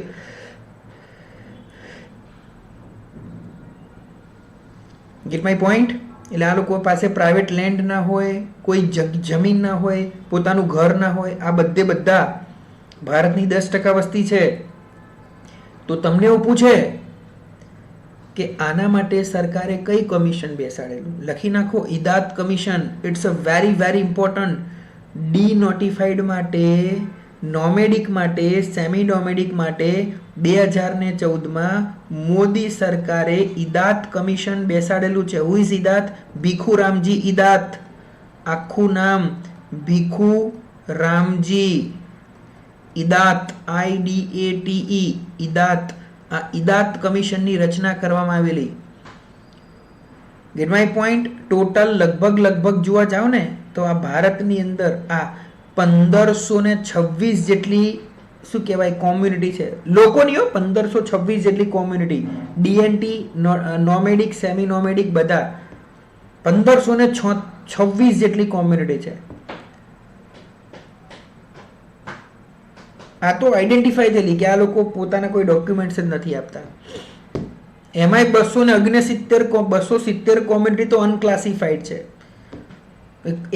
Gate my point? એટલે આ લોકો પાસે પ્રાઇવેટ લેન્ડ ના હોય, કોઈ જમીન ના હોય, પોતાનું ઘર ના હોય. આ બધા ભારતની 10% વસ્તી છે. તો તમને એવું પૂછે કે આના માટે સરકારે કઈ કમિશન બેસાડેલું, લખી નાખો Idate commission. It's a very very important. Denotified માટે, નોમેડિક માટે, સેમી નોમેડિક માટે 2014માં મોદી સરકારે ઇદાત કમિશન બેસાડેલું છે. Who is Idate? ભીખુ રામજી ઇદાત. આખું નામ ભીખુ રામજી ઇદાત, IDATE, ઇદાત. આ ઇદાત કમિશનની રચના કરવામાં આવેલી. Gate my point? ટોટલ લગભગ જોવા જાવ ને તો આ ભારતની અંદર આ 1526 જેટલી શું કહેવાય કોમ્યુનિટી છે. લોકોની 1526 જેટલી કોમ્યુનિટી, DNT, નોમેડિક, સેમી નોમેડિક બધા 1526 જેટલી કોમ્યુનિટી છે. આ તો આઈડેન્ટિફાઈ થયેલી કે આ લોકો પોતાના કોઈ ડોક્યુમેન્ટ્સ જ નથી આપતા. એમાંય 270 કોમ્યુનિટી તો અનક્લાસિફાઈડ છે.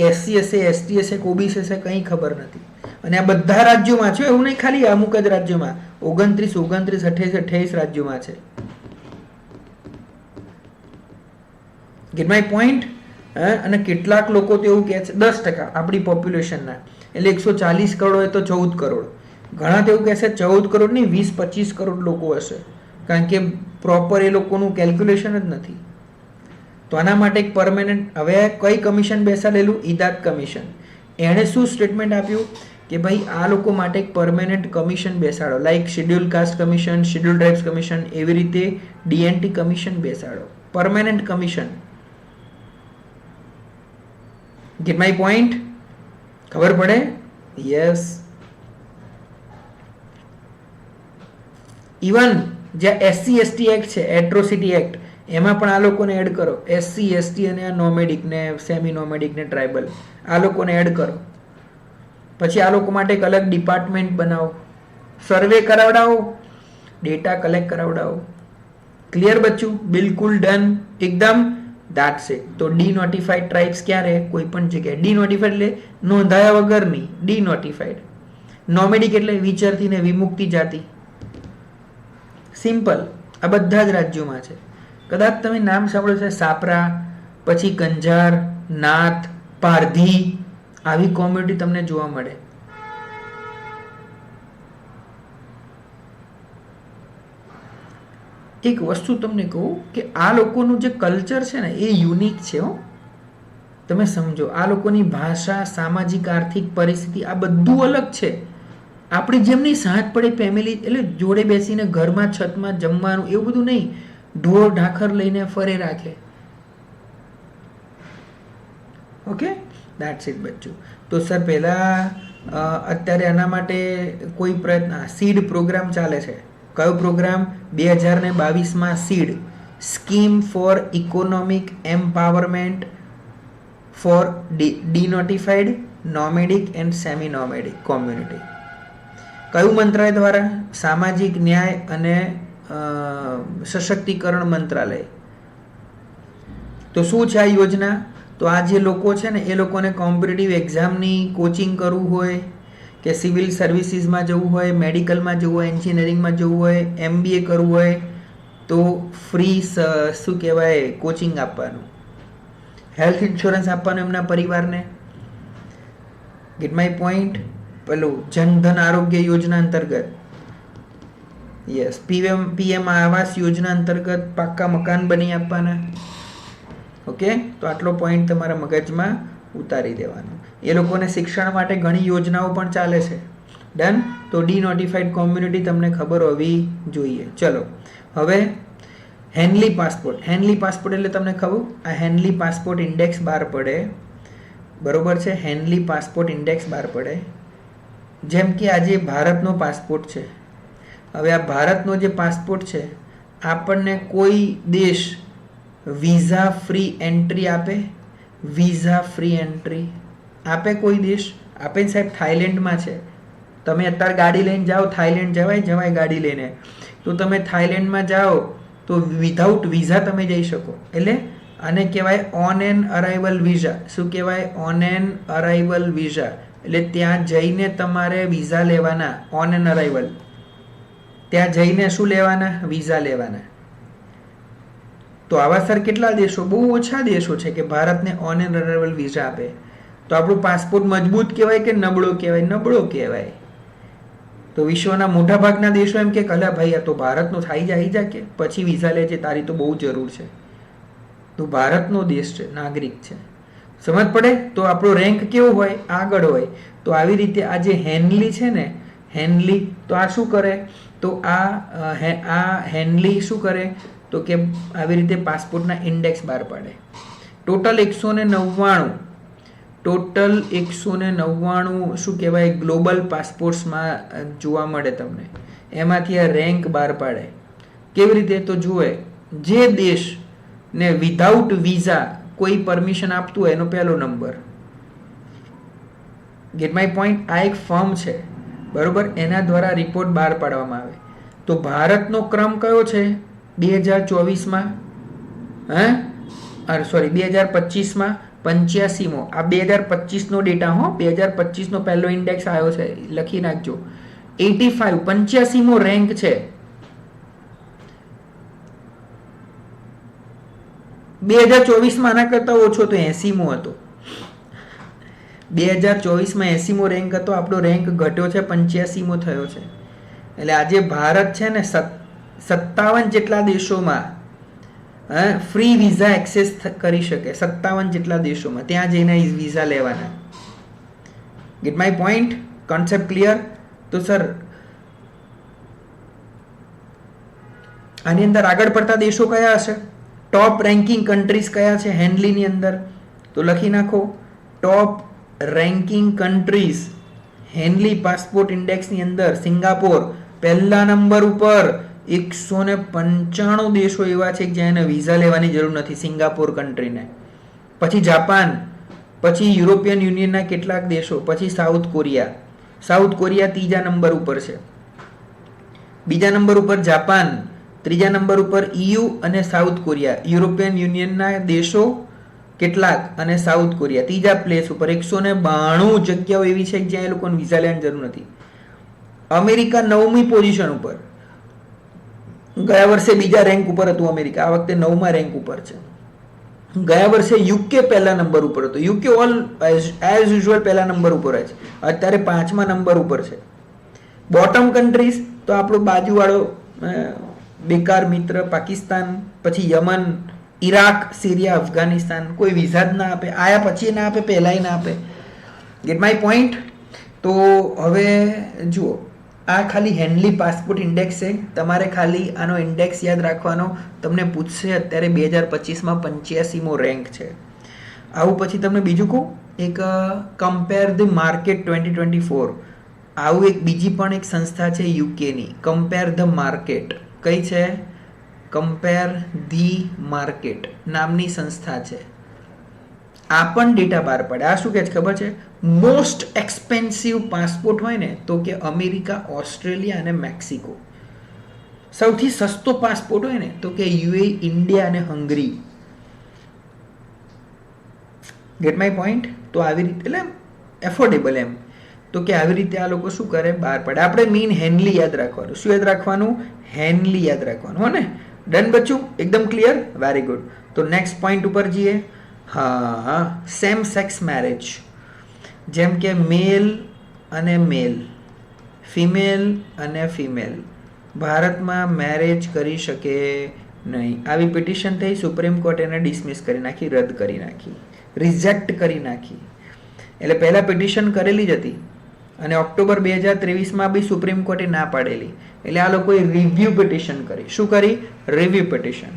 SC હશે, ST હશે, OBC હશે, કંઈ ખબર નથી. અને આ બધા રાજ્યોમાં છે, એવું નહીં ખાલી અમુક જ રાજ્યોમાં. 29, 28 રાજ્યોમાં છે. Gate my point? અને કેટલાક લોકો તો એવું કહે છે 10% આપણી પોપ્યુલેશનના, એટલે 140 કરોડ હોય તો 14 કરોડ. ઘણા તો એવું કહે છે 14 કરોડ નહીં, 20-25 કરોડ લોકો હશે, કારણ કે પ્રોપર એ લોકોનું કેલ્ક્યુલેશન જ નથી. તો આના માટે એક પરમેનન્ટ, હવે કઈ કમિશન બેસાડેલું? ઇદાત કમિશન. એણે શું સ્ટેટમેન્ટ આપ્યું કે ભાઈ આ લોકો માટે એક પરમેનન્ટ કમિશન બેસાડો, like schedule caste commission, schedule tribes commission, એવી રીતે DNT કમિશન બેસાડો, permanent commission. Get my point? ખબર પડે? યસ. ઇવન જ્યાં SC ST એક્ટ છે, એટ્રોસિટી એક્ટ, એમાં પણ આ લોકોને એડ કરો. SC ST અને આ નોમેડિક ને સેમી નોમેડિક ને ટ્રાઇબલ, આ લોકોને એડ કરો. પછી આ લોકો માટે એક અલગ ડિપાર્ટમેન્ટ બનાવો, સર્વે કરાવડાવો, ડેટા કલેક્ટ કરાવડાવો. ક્લિયર બચ્ચું? બિલકુલ ડન એકદમ. That's it. તો ડીનોટિફાઈડ ટ્રાઇબ્સ ક્યારે? કોઈ પણ જગ્યાએ. ડીનોટિફાઈડ એટલે નોંધાયા વગરની, ડીનોટિફાઈડ. નોમેડિક એટલે વિચરતી ને વિમુક્તિ જાતિ. સિમ્પલ. આ બધા જ રાજ્યોમાં છે. કદાચ તમે નામ સાંભળ્યું છે સાપરા, પછી કંજાર, નાથ, પારધી, આવી કોમ્યુનિટી તમને જોવા મળે. એક વસ્તુ તમને કહું કે આ લોકોનું જે કલ્ચર છે ને એ યુનિક છે. તમે સમજો, આ લોકોની ભાષા, સામાજિક આર્થિક પરિસ્થિતિ આ બધું અલગ છે. આપણી જેમની સાથ પડે ફેમિલી, એટલે જોડે બેસીને ઘરમાં છતમાં જમવાનું, એવું બધું નહીં. ઢોર ઢાખર લઈને ફરે રાખે. ઓકે, ધેટ્સ ઇટ બચ્ચું. તો સર પહેલાં અત્યારે આના માટે કોઈ પ્રયત્ન, સીડ પ્રોગ્રામ ચાલે છે. કયો પ્રોગ્રામ? 2022માં SEED, scheme for economic empowerment for denotified, nomadic and semi nomadic community. કયું મંત્રાલય દ્વારા? સામાજિક ન્યાય અને સશક્તિકરણ મંત્રાલય. તો શું છે આ યોજના? તો આ જે લોકો છે ને એ લોકોને કોમ્પિટિટિવ એક્ઝામની કોચિંગ કરવું હોય કે સિવિલ સર્વિસીસમાં જવું હોય, મેડિકલમાં જવું હોય, એન્જિનિયરિંગમાં જવું હોય, MBA કરવું હોય તો ફ્રી શું કહેવાય કોચિંગ આપવાનું, હેલ્થ ઇન્સ્યોરન્સ આપવાનું એમના પરિવારને. Gate my point. પેલું જનધન આરોગ્ય યોજના અંતર્ગત, યસ, પીએમ આવાસ યોજના અંતર્ગત પાક્કા મકાન બની આપવાના. ઓકે, તો આટલો પોઈન્ટ તમારા મગજમાં ઉતારી દેવાનો. એ લોકોને શિક્ષણ માટે ઘણી યોજનાઓ પણ ચાલે છે. ડન. તો ડીનોટિફાઈડ કોમ્યુનિટી તમને ખબર હોવી જોઈએ. ચલો હવે હેનલી પાસપોર્ટ. હેનલી પાસપોર્ટ એટલે તમને ખબર, આ હેનલી પાસપોર્ટ ઇન્ડેક્સ બહાર પડે, બરોબર છે. હેનલી પાસપોર્ટ ઇન્ડેક્સ બહાર પડે. જેમ કે આજે ભારતનો પાસપોર્ટ છે. હવે આ ભારતનો જે પાસપોર્ટ છે, આપણને કોઈ દેશ વિઝા ફ્રી એન્ટ્રી આપે? વિઝા ફ્રી એન્ટ્રી આપે કોઈ દેશ? આપે ને સાહેબ. થાઈલેન્ડમાં છે, તમે અત્યારે ગાડી લઈને જાઓ, થાઈલેન્ડ જવાય ગાડી લઈને, તો તમે થાઈલેન્ડમાં જાઓ તો વિધાઉટ વિઝા તમે જઈ શકો. એટલે આને કહેવાય ઓન એન અરાઇવલ વિઝા. શું કહેવાય? On an arrival visa. એટલે ત્યાં જઈને તમારે વિઝા લેવાના. ઓન એન અરાઇવલ, ત્યાં જઈને શું લેવાના? વિઝા લેવાના. તો આવા સર કેટલા દેશો, બહુ ઓછા દેશો છે કે ભારતને ઓન એન અરાઇવલ વિઝા આપે. તો આપણો પાસપોર્ટ મજબૂત કહેવાય કે નબળો કહેવાય? નબળો કહેવાય. તો વિશ્વના મોટા ભાગના દેશો એમ કે કલા ભાઈ આ તો ભારતનો થઈ જા કે પછી વિઝા લે છે, તારી તો બહુ જરૂર છે. તો ભારતનો દેશ છે, નાગરિક છે. સમજ પડે? તો આપણો રેન્ક કેવો હોય? આગળ હોય. તો આવી રીતે આ જે હેનલી છે ને, હેનલી, તો આ શું કરે? તો આ હેનલી શું કરે? તો કે આવી રીતે પાસપોર્ટના ઇન્ડેક્સ બહાર પાડે. ટોટલ 199 શું કહેવાય ગ્લોબલ પાસપોર્ટ્સમાં જોવા મળે તમને. એમાંથી આ રેન્ક બહાર પાડે. કેવી રીતે? તો જુએ જે દેશને વિધાઉટ વિઝા કોઈ પરમિશન આપતું હોય એનો પહેલો નંબર. Gate my point. આ એક ફર્મ છે, બરોબર, એના દ્વારા રિપોર્ટ બહાર પાડવામાં આવે. તો ભારતનો ક્રમ કયો છે 2024માં? 2025માં 85મો. આ 2025નો ડેટા હો, 2025નો પહેલો ઇન્ડેક્સ આવ્યો છે, લખી નાખજો. 85મો રેન્ક છે. 2024માં આના કરતા ઓછો તો 80મો હતો. 2024માં 80મો રેન્ક હતો, આપણો રેન્ક ઘટ્યો છે, 85મો થયો છે. એટલે આજે ભારત છે ને 57 જેટલા દેશોમાં ફ્રી વિઝા એક્સેસ કરી શકે. 57 જેટલા દેશોમાં ત્યાં જઈને વિઝા લેવાના. Gate my point? Concept clear? તો સર આની અંદર આગળ પડતા દેશો કયા હશે? ટોપ રેન્કિંગ કન્ટ્રીઝ કયા છે હેનલીની અંદર? તો લખી નાખો. ટોપ રેન્કિંગ કન્ટ્રીઝ હેનલી પાસપોર્ટ ઇન્ડેક્સની અંદર સિંગાપોર પહેલા નંબર ઉપર. 195 દેશો એવા છે જ્યાં એને વિઝા લેવાની જરૂર નથી, સિંગાપોર કન્ટ્રીને. પછી જાપાન, પછી યુરોપિયન યુનિયનના કેટલાક દેશો, પછી સાઉથ કોરિયા. સાઉથ કોરિયા ત્રીજા નંબર ઉપર છે. બીજા નંબર ઉપર જાપાન, ત્રીજા નંબર ઉપર EU અને સાઉથ કોરિયા. યુરોપિયન યુનિયનના દેશો કેટલાક અને સાઉથ કોરિયા ત્રીજા પ્લેસ ઉપર. 192 જગ્યાઓ એવી છે જ્યાં એ લોકોને વિઝા લેવાની જરૂર નથી. અમેરિકા 9મી પોઝિશન ઉપર. ગયા વર્ષે બીજા રેન્ક ઉપર હતું અમેરિકા, આ વખતે 9મા રેન્ક ઉપર છે. ગયા વર્ષે યુકે પહેલા નંબર ઉપર હતું. યુકે ઓલ એઝ યુઝ્યુઅલ પહેલા નંબર ઉપર હોય છે, અત્યારે 5મા નંબર ઉપર છે. બોટમ કન્ટ્રીઝ તો આપણો બાજુવાળો બેકાર મિત્ર પાકિસ્તાન, પછી યમન, ઈરાક, સિરિયા, અફઘાનિસ્તાન. કોઈ વિઝા જ ના આપે, આયા પછી ના આપે, પહેલાંય ના આપે. Gate my point? તો હવે જુઓ, આ ખાલી હેનલી પાસપોર્ટ ઇન્ડેક્સ છે. તમારે ખાલી આનો ઇન્ડેક્સ યાદ રાખવાનો. તમને પૂછશે અત્યારે 2025માં 85મો રેન્ક છે. આવું પછી તમને બીજું કહું, એક કમ્પેર ધ માર્કેટ 2024. આવું એક બીજી પણ એક સંસ્થા છે યુકેની, કમ્પેર ધ માર્કેટ. કઈ છે? કમ્પેર ધી માર્કેટ નામની સંસ્થા છે. આ પણ ડેટા બહાર પડે. આ શું કહે છે ખબર છે? મોસ્ટ એક્સપેન્સિવ પાસપોર્ટ હોય ને તો કે અમેરિકા, ઓસ્ટ્રેલિયા અને મેક્સિકો. સૌથી સસ્તો પાસપોર્ટ હોય ને તો કે UAE, ઇન્ડિયા અને હંગરી. Gate my point? તો આવી રીતે એટલે એફોર્ડેબલ એમ. તો કે આવી રીતે આ લોકો શું કરે, બહાર પાડે. આપણે મીન હેનલી યાદ રાખવાનું. શું યાદ રાખવાનું? હેનલી યાદ રાખવાનું. હો ને? ડન બચ્ચું? એકદમ ક્લિયર? Very good. તો નેક્સ્ટ પોઈન્ટ ઉપર જઈએ. હા, સેમ સેક્સ મેરેજ, જેમ કે મેલ અને મેલ, ફિમેલ અને ફિમેલ ભારતમાં મેરેજ કરી શકે નહીં. આવી પિટિશન થઈ, સુપ્રીમ કોર્ટ એને ડિસમિસ કરી નાખી, રદ કરી નાખી, રિજેક્ટ કરી નાખી. એટલે પહેલાં પિટિશન કરેલી જ હતી અને ઓક્ટોબર 2023માં બી સુપ્રીમ કોર્ટે ના પાડેલી. એટલે આ લોકોએ રિવ્યુ પિટિશન કરી. શું કરી? Review petition.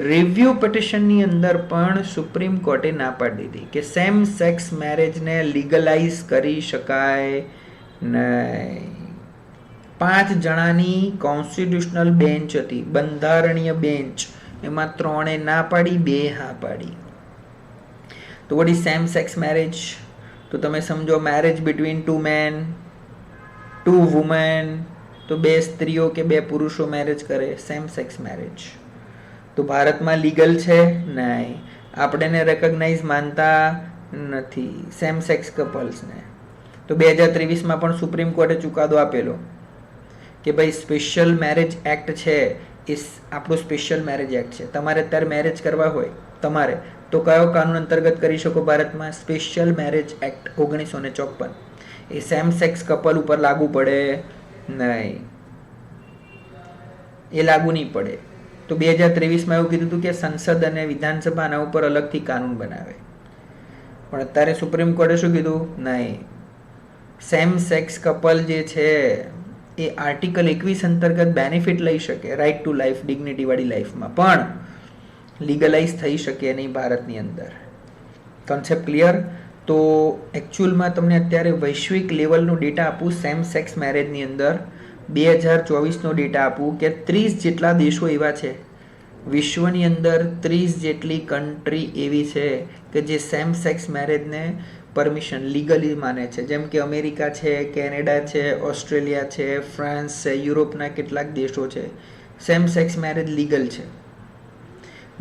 રિવ્યુ પિટિશનની અંદર પણ સુપ્રીમ કોર્ટે ના પાડી દીધી કે સેમ સેક્સ મેરેજને લીગલાઇઝ કરી શકાય નહીં. 5 જણાની કોન્સ્ટિટ્યુશનલ બેન્ચ હતી, બંધારણીય બેન્ચ. એમાં 3 ના પાડી, 2 હા પાડી. તો what is same sex marriage? તો તમે સમજો મેરેજ બિટવીન 2 મેન, 2 વુમેન. તો 2 સ્ત્રીઓ કે 2 પુરુષો મેરેજ કરે, સેમ સેક્સ મેરેજ. તો ભારતમાં લીગલ છે? નહીં. આપણે એને રેકગ્નાઇઝ માનતા નથી સેમ સેક્સ કપલ્સને. તો 2023માં પણ સુપ્રીમ કોર્ટે ચુકાદો આપેલો કે ભાઈ સ્પેશિયલ મેરેજ એક્ટ છે એ આપણું સ્પેશિયલ મેરેજ એક્ટ છે. તમારે અત્યારે મેરેજ કરવા હોય તમારે, તો કયો કાનૂન અંતર્ગત કરી શકો ભારતમાં? Special marriage act 1954. એ સેમ સેક્સ કપલ ઉપર લાગુ પડે નહીં, એ લાગુ નહીં પડે. તો 2023માં એવું કીધું હતું કે સંસદ અને વિધાનસભા આના ઉપર અલગથી કાનૂન બનાવે. પણ અત્યારે સુપ્રીમ કોર્ટે શું કીધું? નહીં, સેમ સેક્સ કપલ જે છે એ આર્ટિકલ 21 અંતર્ગત બેનિફિટ લઈ શકે, રાઇટ ટુ લાઈફ, ડિગ્નિટી વાળી લાઈફમાં, પણ લીગલાઇઝ થઈ શકે નહીં ભારતની અંદર. Concept clear? તો એકચ્યુઅલમાં તમને અત્યારે વૈશ્વિક લેવલનો ડેટા આપું સેમ સેક્સ મેરેજની અંદર. 2024નો ડેટા આપું કે 30 જેટલા દેશો એવા છે વિશ્વની અંદર, 30 જેટલી કન્ટ્રી એવી છે કે જે સેમ સેક્સ મેરેજને પરમિશન લીગલી માને છે. જેમ કે અમેરિકા છે, કેનેડા છે, ઓસ્ટ્રેલિયા છે, ફ્રાન્સ છે, યુરોપના કેટલાક દેશો છે. સેમ સેક્સ મેરેજ લીગલ છે.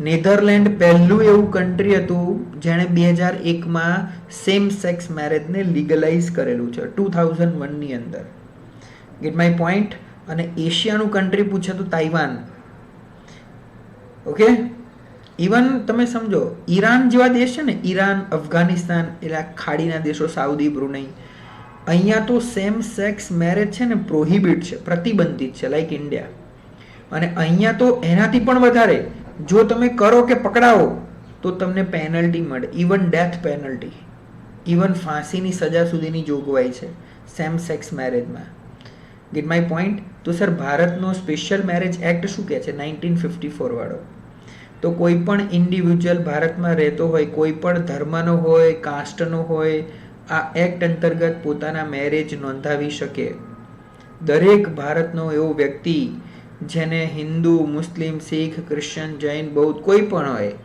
નેધરલેન્ડ પહેલું એવું કન્ટ્રી હતું જેણે 2001માં સેમ સેક્સ મેરેજને લીગલાઇઝ કરેલું છે, 2001ની અંદર. Gate my point? અને એશિયાનું કન્ટ્રી પૂછે તો તાઇવાન. ઓકે, ઇવન તમે સમજો ઈરાન જેવા દેશ છે ને, ઈરાન, અફઘાનિસ્તાન, એટલે ખાડીના દેશો, સાઉદી, બ્રુનેઈ, અહીંયા તો સેમ સેક્સ મેરેજ છે ને પ્રોહિબિટ છે, પ્રતિબંધિત છે, લાઈક ઇન્ડિયા. અને અહીંયા તો એનાથી પણ વધારે, જો તમે કરો કે પકડાવો તો તમને પેનલ્ટી મળે, ઇવન ડેથ પેનલ્ટી, ઇવન ફાંસીની સજા સુધીની જોગવાઈ છે સેમ સેક્સ મેરેજમાં. Get my point? તો સર ભારતનો સ્પેશિયલ મેરેજ એક્ટ શું કહે છે? 1954 વાળો. તો કોઈ પણ ઇન્ડિવિજ્યુઅલ ભારતમાં રહેતો હોય, કોઈ પણ ધર્મનો હોય, કાસ્ટનો હોય, આ એક્ટ અંતર્ગત પોતાના મેરેજ નોંધાવી શકે. દરેક ભારતનો એવો વ્યક્તિ જેને હિન્દુ, મુસ્લિમ, શીખ, ક્રિશ્ચન, જૈન, બૌદ્ધ કોઈ પણ હોય,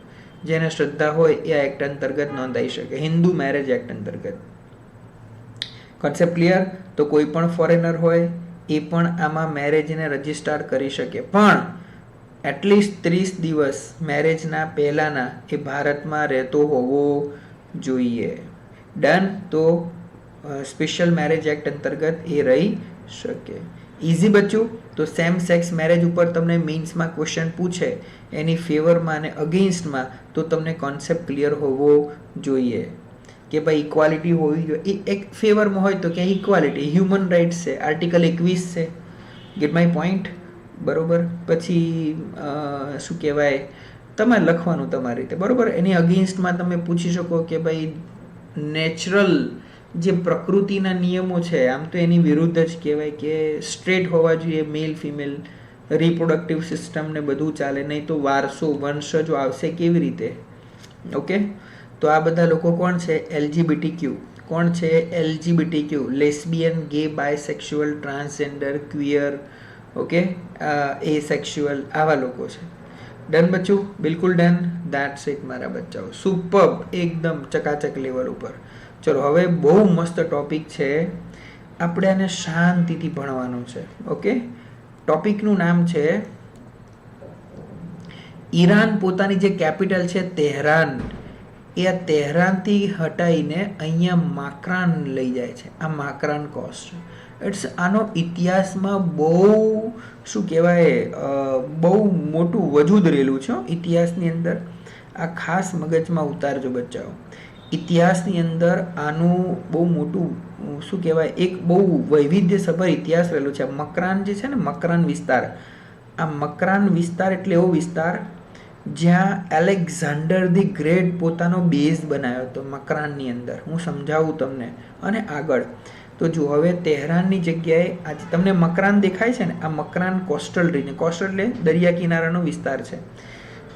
જેને શ્રદ્ધા હોય, એ એક્ટ અંતર્ગત નોંધાઈ શકે, હિન્દુ મેરેજ એક્ટ અંતર્ગત. Concept clear? તો કોઈ પણ ફોરેનર હોય એ પણ આમાં મેરેજને રજિસ્ટર કરી શકે, પણ એટલીસ્ટ 30 દિવસ મેરેજના પહેલાંના એ ભારતમાં રહેતો હોવો જોઈએ. ડન? તો સ્પેશિયલ મેરેજ એક્ટ અંતર્ગત એ રહી શકે. ઇઝી બચ્ચું? તો સેમ સેક્સ મેરેજ ઉપર તમને મીન્સમાં ક્વેશ્ચન પૂછે એની ફેવરમાં અને અગેન્સ્ટમાં, તો તમને કોન્સેપ્ટ ક્લિયર હોવો જોઈએ કે ભાઈ ઇક્વાલિટી હોવી જોઈએ. એક ફેવરમાં હોય તો કે ઇક્વાલિટી, હ્યુમન રાઇટ્સ છે, આર્ટિકલ 21 છે. Gate my point? બરોબર. પછી શું કહેવાય, તમારે લખવાનું તમારી રીતે, બરોબર. એની અગેન્સ્ટમાં તમે પૂછી શકો કે ભાઈ નેચરલ જે પ્રકૃતિના નિયમો છે, આમ તો એની વિરુદ્ધ જ કહેવાય કે સ્ટ્રેટ હોવા જોઈએ, મેલ ફિમેલ, રિપ્રોડક્ટિવ સિસ્ટમ ને બધું ચાલે, નહીં તો વારસો, વંશજો આવશે કેવી રીતે? ઓકે, તો આ બધા લોકો કોણ છે? LGBTQ. કોણ છે? LGBTQ, લેસ્બિયન, ગે, બાયસેક્સ્યુઅલ, ટ્રાન્સજેન્ડર, ક્વિયર, ઓકે, એસેક્સ્યુઅલ, આવા લોકો છે. ડન બચ્ચું? બિલકુલ ડન. ધેટ્સ ઇટ મારા બચ્ચાઓ. સુપર્બ, એકદમ ચકાચક લેવલ ઉપર. ચલો હવે બહુ મસ્ત ટોપિક છે, આપણે આને શાંતિથી ભણવાનું છે. ઓકે, ટોપિકનું નામ છે ઈરાન પોતાની જે કેપિટલ છે તેહરાન, એ આ તહેરાનથી હટાવીને અહીંયા માકરાન લઈ જાય છે. આ માકરાન કોસ્ટ ઇટ્સ આનો ઇતિહાસમાં બહુ શું કહેવાય બહુ મોટું વજૂદ રહેલું છે ઇતિહાસની અંદર. આ ખાસ મગજમાં ઉતારજો બચ્ચાઓ. ઇતિહાસની અંદર આનું બહુ મોટું શું કહેવાય એક બહુ વૈવિધ્યસભર ઇતિહાસ રહેલો છે. મકરાન જે છે ને મકરાન વિસ્તાર, આ મકરાન વિસ્તાર એટલે એવો વિસ્તાર જ્યાં એલેક્ઝાન્ડર ધી ગ્રેટ પોતાનો બેઝ બનાવ્યો હતો મકરાનની અંદર. હું સમજાવું તમને અને આગળ તો જો હવે તહેરાનની જગ્યાએ આજે તમને મકરાન દેખાય છે ને, આ મકરાન કોસ્ટલ રીજન, કોસ્ટલ એટલે દરિયા કિનારાનો વિસ્તાર છે.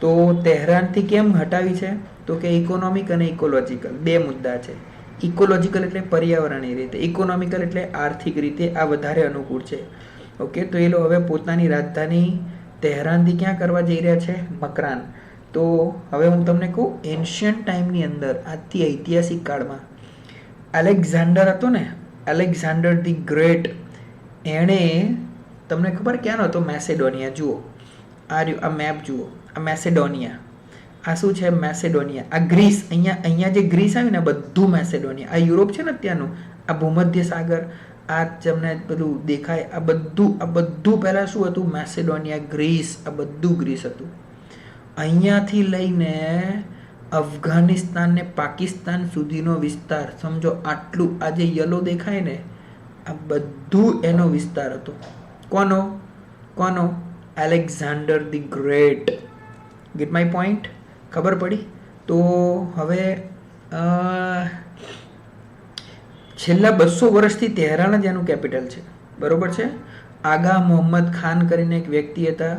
તો તહેરાનથી કેમ હટાવી છે તો કે ઇકોનોમિક અને ઇકોલોજીકલ બે મુદ્દા છે. ઇકોલોજીકલ એટલે પર્યાવરણીય રીતે, ઇકોનોમિકલ એટલે આર્થિક રીતે આ વધારે અનુકૂળ છે. ઓકે, તો એ લોકો હવે પોતાની રાજધાની તહેરાનથી ક્યાં કરવા જઈ રહ્યા છે? મકરાન. તો હવે હું તમને કહું, એન્શિયન્ટ ટાઈમની અંદર આજથી ઐતિહાસિક કાળમાં એલેક્ઝાન્ડર હતો ને, એલેક્ઝાન્ડર ધી ગ્રેટ, એણે તમને ખબર ક્યાંનો હતો? મેસેડોનિયા. જુઓ આ મેપ જુઓ, આ મેસેડોનિયા, આ શું છે? મેસેડોનિયા. આ ગ્રીસ, અહીંયા જે ગ્રીસ આવ્યું ને બધું મેસેડોનિયા. આ યુરોપ છે ને અત્યારનું, આ ભૂમધ્ય સાગર, આ તમને બધું દેખાય, આ બધું પહેલાં શું હતું? મેસેડોનિયા, ગ્રીસ, આ બધું ગ્રીસ હતું. અહીંયાથી લઈને અફઘાનિસ્તાન ને પાકિસ્તાન સુધીનો વિસ્તાર સમજો, આટલું આ જે યલો દેખાય ને આ બધું એનો વિસ્તાર હતો. કોનો? Alexander the great. Gate my point? ખબર પડી? તો હવે છેલ્લા 200 વર્ષથી તહેરાન જ એનું કેપિટલ છે. બરોબર છે? આગા મોહમ્મદ ખાન કરીને એક વ્યક્તિ હતા,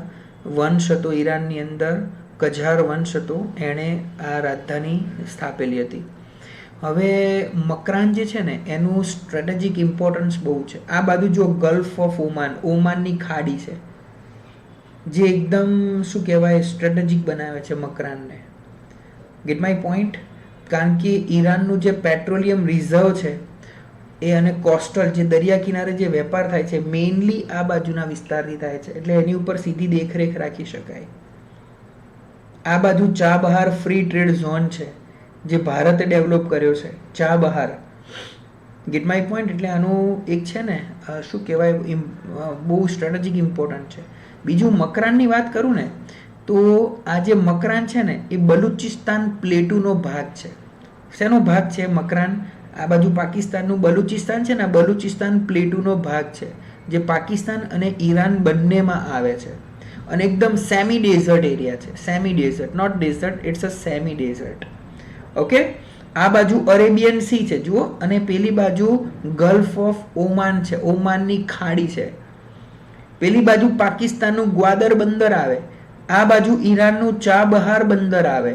વંશ હતો ઈરાનની અંદર, કજાર વંશ હતો, એણે આ રાજધાની સ્થાપેલી હતી. હવે મકરાન જે છે ને એનું સ્ટ્રેટેજિક ઇમ્પોર્ટન્સ બહુ છે. આ બાજુ જો ગલ્ફ ઓફ ઓમાન, ઓમાનની ખાડી છે જે એકદમ શું કહેવાય સ્ટ્રેટેજિક બનાવે છે મકરાનને. Gate my point? કારણ કે ઈરાનનું જે પેટ્રોલિયમ રિઝર્વ છે એ અને કોસ્ટલ જે દરિયા કિનારે જે વેપાર થાય છે મેઇનલી આ બાજુના વિસ્તારથી થાય છે, એટલે એની ઉપર સીધી દેખરેખ રાખી શકાય. આ બાજુ ચાબહાર ફ્રી ટ્રેડ ઝોન છે જે ભારતે ડેવલપ કર્યો છે, ચાબહાર. Gate my point? એટલે આનું એક છે ને શું કહેવાય બહુ સ્ટ્રેટેજિક ઇમ્પોર્ટન્ટ છે. બીજું મકરાનની વાત કરું ને તો આ જે મકરાન છે ને એ બલુચિસ્તાન પ્લેટુનો ભાગ છે. શેનો ભાગ છે મકરાન? આ બાજુ પાકિસ્તાનનું બલુચિસ્તાન છે ને, આ બલુચિસ્તાન પ્લેટુનો ભાગ છે જે પાકિસ્તાન અને ઈરાન બંનેમાં આવે છે અને એકદમ સેમી ડેઝર્ટ એરિયા છે. Semi desert, not desert, it's a semi desert. Okay, આ બાજુ અરેબિયન સી છે જુઓ, અને પેલી બાજુ ગલ્ફ ઓફ ઓમાન છે, ઓમાનની ખાડી છે. પેલી બાજુ પાકિસ્તાનનું ગ્વાદર બંદર આવે, આ બાજુ ઈરાનનું ચાબહાર બંદર આવે.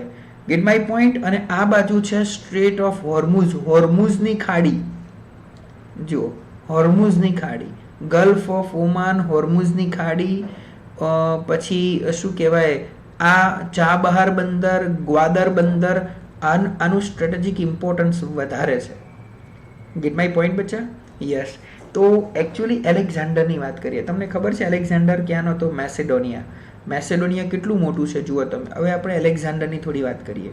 Gate my point? અને આ બાજુ છે સ્ટ્રેટ ઓફ હોર્મુઝ, હોર્મુઝની ખાડી. જુઓ હોર્મુઝની ખાડી, ગલ્ફ ઓફ ઓમાન, હોર્મુઝની ખાડી, પછી શું કહેવાય આ ચાબહાર બંદર, ગ્વાદર બંદર, આનું સ્ટ્રેટેજિક ઇમ્પોર્ટન્સ વધારે છે. ગેટ માય પોઈન્ટ બચ્ચા? યસ. તો એકચ્યુઅલી એલેક્ઝાન્ડરની વાત કરીએ. તમને ખબર છે એલેક્ઝાન્ડર ક્યાંનો હતો? મેસેડોનિયા. મેસેડોનિયા કેટલું મોટું છે જુઓ તમે. હવે આપણે એલેક્ઝાન્ડરની થોડી વાત કરીએ.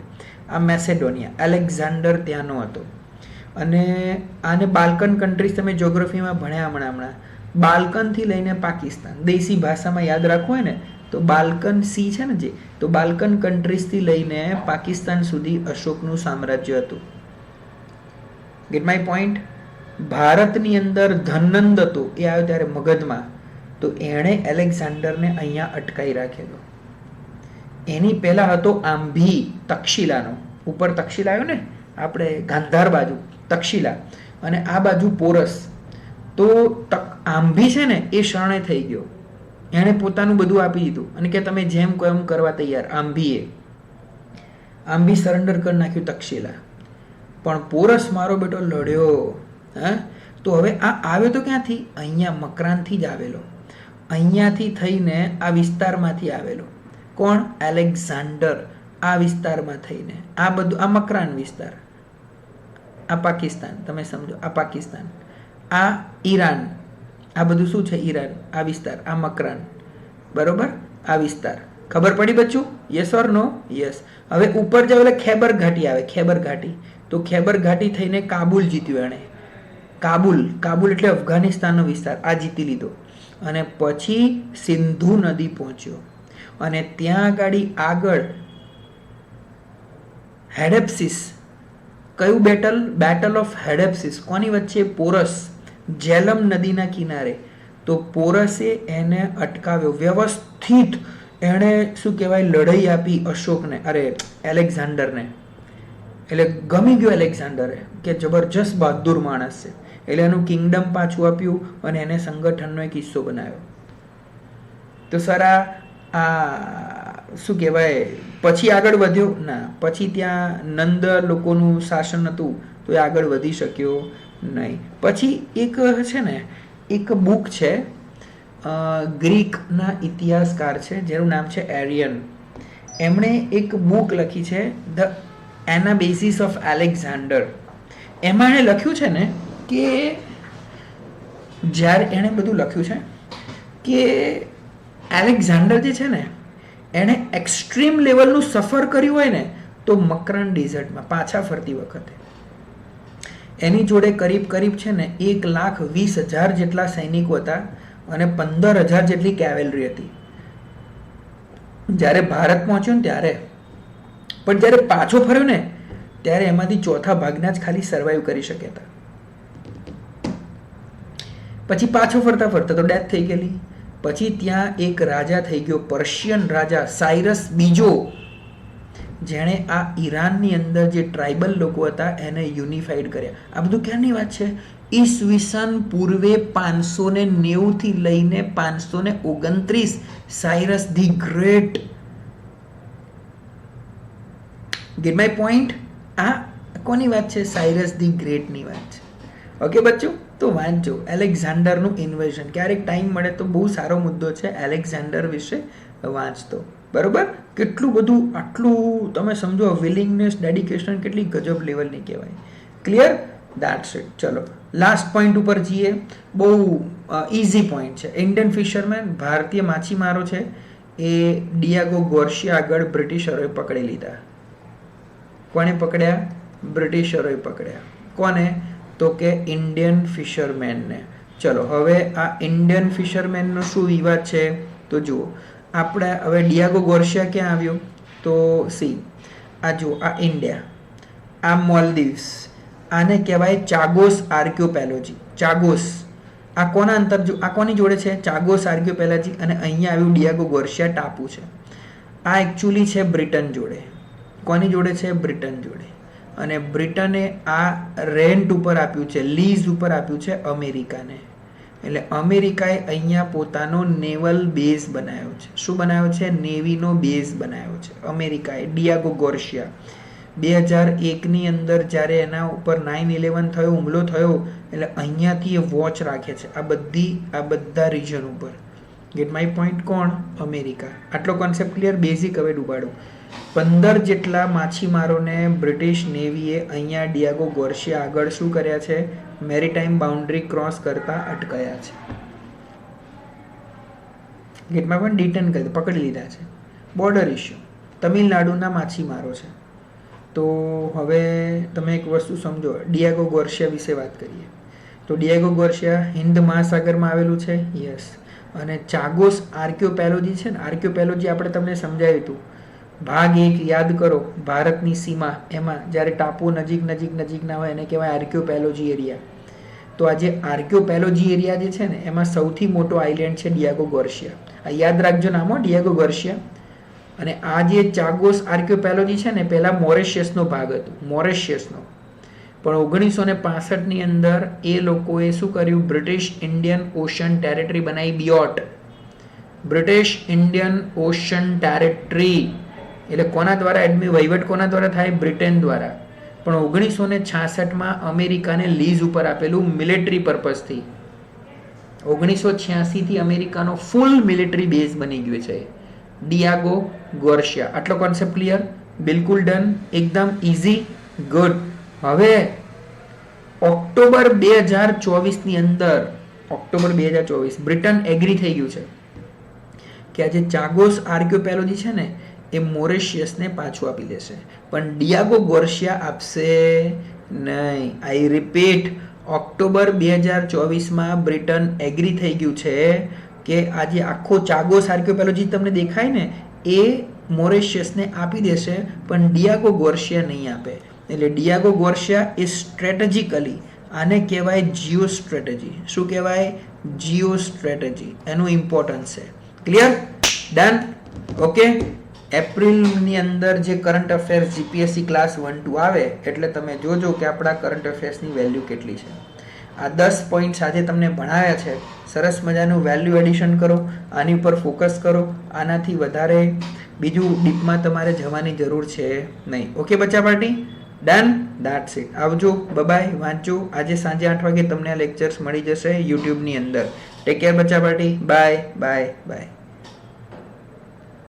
આ મેસેડોનિયા, એલેક્ઝાન્ડર ત્યાંનો હતો. અને આને બાલ્કન કન્ટ્રીઝ તમે જ્યોગ્રાફીમાં ભણ્યા હમણાં. બાલ્કનથી લઈને પાકિસ્તાન, દેશી ભાષામાં યાદ રાખવું હોય ને તો બાલ્કન સી છે ને જે, તો બાલ્કન કન્ટ્રીઝથી લઈને પાકિસ્તાન સુધી અશોકનું સામ્રાજ્ય હતું. Gate my point? ભારતની અંદર ધનનંદ હતો, એ આવ્યો ત્યારે મગધમાં, તો એણે એલેક્ઝાન્ડરને અહીંયા અટકાઈ રાખેલો. એની પહેલા હતો આંભી તક્ષશિલાનો, ઉપર તક્ષશિલા આવ્યો ને આપણે ગાંધાર બાજુ તક્ષશિલા, અને આ બાજુ પોરસ. તો આંભી છે ને એ શરણે થઈ ગયો, એણે પોતાનું બધું આપી દીધું અને કે તમે જેમ કહો એમ કરવા તૈયાર. આંભી સરેન્ડર કરી નાખ્યું તક્ષશિલા, પણ પોરસ મારો બેટો લડ્યો. હા, તો હવે આ આવ્યો તો ક્યાંથી? અહીંયા મકરાનથી જ આવેલો, અહીંયાથી થઈને આ વિસ્તારમાંથી આવેલો. કોણ? એલેક્ઝાન્ડર. આ વિસ્તારમાં થઈને આ બધું, આ મકરાન વિસ્તાર, આ પાકિસ્તાન, તમે સમજો, આ પાકિસ્તાન, આ ઈરાન, આ બધું શું છે? ઈરાન. આ વિસ્તાર, આ મકરાન, બરોબર, આ વિસ્તાર ખબર પડી બચ્ચું? Yes or no? યસ. હવે ઉપર જાવ એટલે ખૈબર ઘાટી આવે, ખૈબર ઘાટી. તો ખૈબર ઘાટી થઈને કાબુલ જીત્યું એણે. કાબુલ એટલે અફઘાનિસ્તાનનો વિસ્તાર, આ જીતી લીધો. અને પછી સિંધુ નદી પહોંચ્યો અને ત્યાં આગળ હેડેપ્સિસ. કયું બેટલ? Battle of હેડેપ્સિસ. કોની વચ્ચે? પોરસ, જેલમ નદીના કિનારે. તો પોરસે એને અટકાવ્યો વ્યવસ્થિત. એણે શું કહેવાય, લડાઈ આપી અશોકને, એલેક્ઝાન્ડરને. એટલે ગમી ગયો એલેક્ઝાન્ડરે કે જબરજસ્ત બહાદુર માણસ છે. એટલે એનું કિંગડમ પાછું આપ્યું અને એને સંગઠનનો એક હિસ્સો બનાવ્યો. તો સર આ શું કહેવાય, પછી આગળ વધ્યો ના. પછી ત્યાં નંદ લોકોનું શાસન હતું તો એ આગળ વધી શક્યો નહીં. પછી એક છે ને, એક બુક છે, ગ્રીકના ઇતિહાસકાર છે જેનું નામ છે એરિયન. એમણે એક બુક લખી છે, ધ એનાબેસિસ ઓફ એલેક્ઝાન્ડર. એમાં એણે લખ્યું છે ને કે જ્યારે એણે બધું લખ્યું છે કે એલેક્ઝાન્ડર જે છે ને, એણે એક્સ્ટ્રીમ લેવલનું સફર કર્યું હોય ને તો મકરાન ડેઝર્ટમાં પાછા ફરતી વખતે એની જોડે કરીબ છે ને 1,20,000 જેટલા સૈનિકો હતા અને 15,000 જેટલી કેવેલરી હતી જ્યારે ભારત પહોંચ્યો ને ત્યારે. પણ જ્યારે પાછો ફર્યો ને ત્યારે એમાંથી ચોથા ભાગના જ ખાલી સર્વાઈવ કરી શક્યા હતા. પછી પાછો ફરતા તો ડેથ થઈ ગયેલી. પછી ત્યાં એક રાજા થઈ ગયો, પર્શિયન રાજા સાયરસ બીજો, જેણે આ ઈરાનની અંદર જે ટ્રાઇબલ લોકો હતા એને યુનિફાઈડ કર્યા. આ બધું ક્યારની વાત છે? ઈસવીસન પૂર્વે 590 થી લઈને 529. Cyrus the great. Gate my point? આ કોની વાત છે? સાયરસ ધી ગ્રેટની વાત છે. ઓકે બચ્ચો, તો વાંચજો એલેક્ઝાન્ડરનું ઇન્વેઝન. ક્યારેક ટાઈમ મળે તો બહુ સારો મુદ્દો છે એલેક્ઝાન્ડર વિશે વાંચતો. બરોબર? કેટલું બધું, આટલું તમે સમજો, વિલિંગનેસ, ડેડિકેશન કેટલી ગજબ લેવલની કહેવાય. ક્લિયર? That's it. ચલો લાસ્ટ પોઈન્ટ ઉપર જઈએ. બહુ ઇઝી પોઈન્ટ છે. ઇન્ડિયન ફિશરમેન, ભારતીય માછીમારો છે એ ડિયાગો ગોર્સિયા આગળ બ્રિટિશરોએ પકડી લીધા. કોને પકડ્યા? બ્રિટિશરોએ પકડ્યા. કોને? તો કે ઇન્ડિયન ફિશરમેનને. ચલો હવે આ ઇન્ડિયન ફિશરમેનનો શું વિવાદ છે તો જુઓ. આપણે હવે ડિયાગો ગોર્સિયા ક્યાં આવ્યો? તો આ જુઓ, આ ઇન્ડિયા, આ મોલ્દીવ્સ, આને કહેવાય ચાગોસ આર્કિયોપેલોજી. ચાગોસ, આ કોના અંતર, આ કોની જોડે છે? ચાગોસ આર્કિયોપેલોજી. અને અહીંયા આવ્યું ડિયાગો ગોર્સિયા ટાપુ છે. આ એકચ્યુઅલી છે બ્રિટન જોડે. કોની જોડે છે? બ્રિટન જોડે. અને બ્રિટને આ રેન્ટ ઉપર આપ્યું છે, લીઝ ઉપર આપ્યું છે અમેરિકાને. એટલે અમેરિકાએ અહીંયા પોતાનો નેવલ બેઝ બનાવ્યો છે. શું બનાવ્યો છે? નેવીનો બેઝ બનાવ્યો છે અમેરિકાએ. ડિયાગો ગોર્સિયા 2001ની અંદર જ્યારે એના ઉપર 9/11 થયો, હુમલો થયો, એટલે અહીંયાથી એ વોચ રાખે છે આ બધા રિજન ઉપર. Gate my point? કોણ? અમેરિકા. આટલો કોન્સેપ્ટ ક્લિયર? બેઝિક હવે ડૂબાડો. 15 જેટલા માછીમારોને બ્રિટિશ નેવીએ અહીંયા ડિયાગો ગોર્સિયા આગળ શું કર્યા છે? મેરીટાઈમ બાઉન્ડ્રી ક્રોસ કરતા અટકાયા છે. ગેટમાં પણ ડિટેન કરી પકડી લીધા છે. Border issue. તમિલનાડુના માછીમારો છે. તો હવે તમે એક વસ્તુ સમજો, ડિયાગો ગોર્સિયા વિશે વાત કરીએ. તો ડિયાગો ગોર્સિયા હિન્દ મહાસાગરમાં આવેલું છે. યસ. અને ચાગોસ આર્કિયોપેલોજી છે ને, આર્કિયોપેલોજી આપણે તમને સમજાવ્યું હતું. ભાગ 1 યાદ કરો, ભારતની સીમા, એમાં જ્યારે ટાપુ નજીકના હોય એને કહેવાય આર્કિયોપેલોજી એરિયા. તો આ જે આર્કિયોપેલોજી એરિયા જે છે ને, એમાં સૌથી મોટો આઇલેન્ડ છે ડિયાગો ગોર્સિયા. આ યાદ રાખજો નામો, ડિયાગો ગોર્સિયા. અને આ જે ચાગોસ આર્કિયોપેલોજી છે ને, પહેલાં મોરેશિયસનો ભાગ હતો, મોરેશિયસનો. પણ 1965ની અંદર એ લોકોએ શું કર્યું? બ્રિટિશ ઇન્ડિયન ઓશન ટેરેટરી બનાવી, BIOT. British Indian ocean territory. એટલે કોના દ્વારા વહીવટ કોના દ્વારા થાય? બ્રિટન દ્વારા. પણ 1966માં અમેરિકાને લીઝ ઉપર આપેલું મિલિટરી પર્પઝથી. 1986થી અમેરિકાનો ફૂલ મિલિટરી બેઝ બની ગયો છે ડિયાગો ગોર્સિયા. આટલો કોન્સેપ્ટ ક્લિયર? બિલકુલ ડન. એકદમ ઇઝી. ગુડ. હવે ઓક્ટોબર 2024ની અંદર, ઓક્ટોબર 2024 બ્રિટન એગ્રી થઈ ગયું છે કે આ જે ચાગોસ આર્કિયોપેલોજી છે ને એ મોરેશિયસને પાછું આપી દેશે, પણ ડિયાગો ગોર્સિયા આપશે નહીં. આઈ રિપીટ, ઓક્ટોબર 2024માં બ્રિટન એગ્રી થઈ ગયું છે કે આ જે આખો ચાગોસ આર્કિયોપેલોજી તમને દેખાય ને એ મોરેશિયસને આપી દેશે, પણ ડિયાગો ગોર્સિયા નહીં આપે. એટલે ડિયાગો ગોર્સિયા એ સ્ટ્રેટેજિકલી, આને કહેવાય જીઓ સ્ટ્રેટેજી. શું કહેવાય? જીઓ સ્ટ્રેટેજી. એનું ઇમ્પોર્ટન્સ છે. ક્લિયર? ડન? ઓકે. એપ્રિલની અંદર જે કરંટ અફેર્સ જીપીએસસી ક્લાસ 1-2 આવે એટલે તમે જોજો કે આપણા કરંટ અફેર્સની વેલ્યુ કેટલી છે. આ 10 પોઈન્ટ સાથે તમને ભણાવ્યા છે. સરસ મજાનું વેલ્યુ એડિશન કરો, આની ઉપર ફોકસ કરો. આનાથી વધારે બીજું ડીપમાં તમારે જવાની જરૂર છે નહીં. ઓકે બચ્ચા પાર્ટી? ડન? That's it. આવજો, બાય, વાંચજો. આજે સાંજે 8 વાગે તમને આ લેક્ચર્સ મળી જશે યુટ્યુબની અંદર. ટેક કેર બચ્ચા પાર્ટી. Bye bye bye.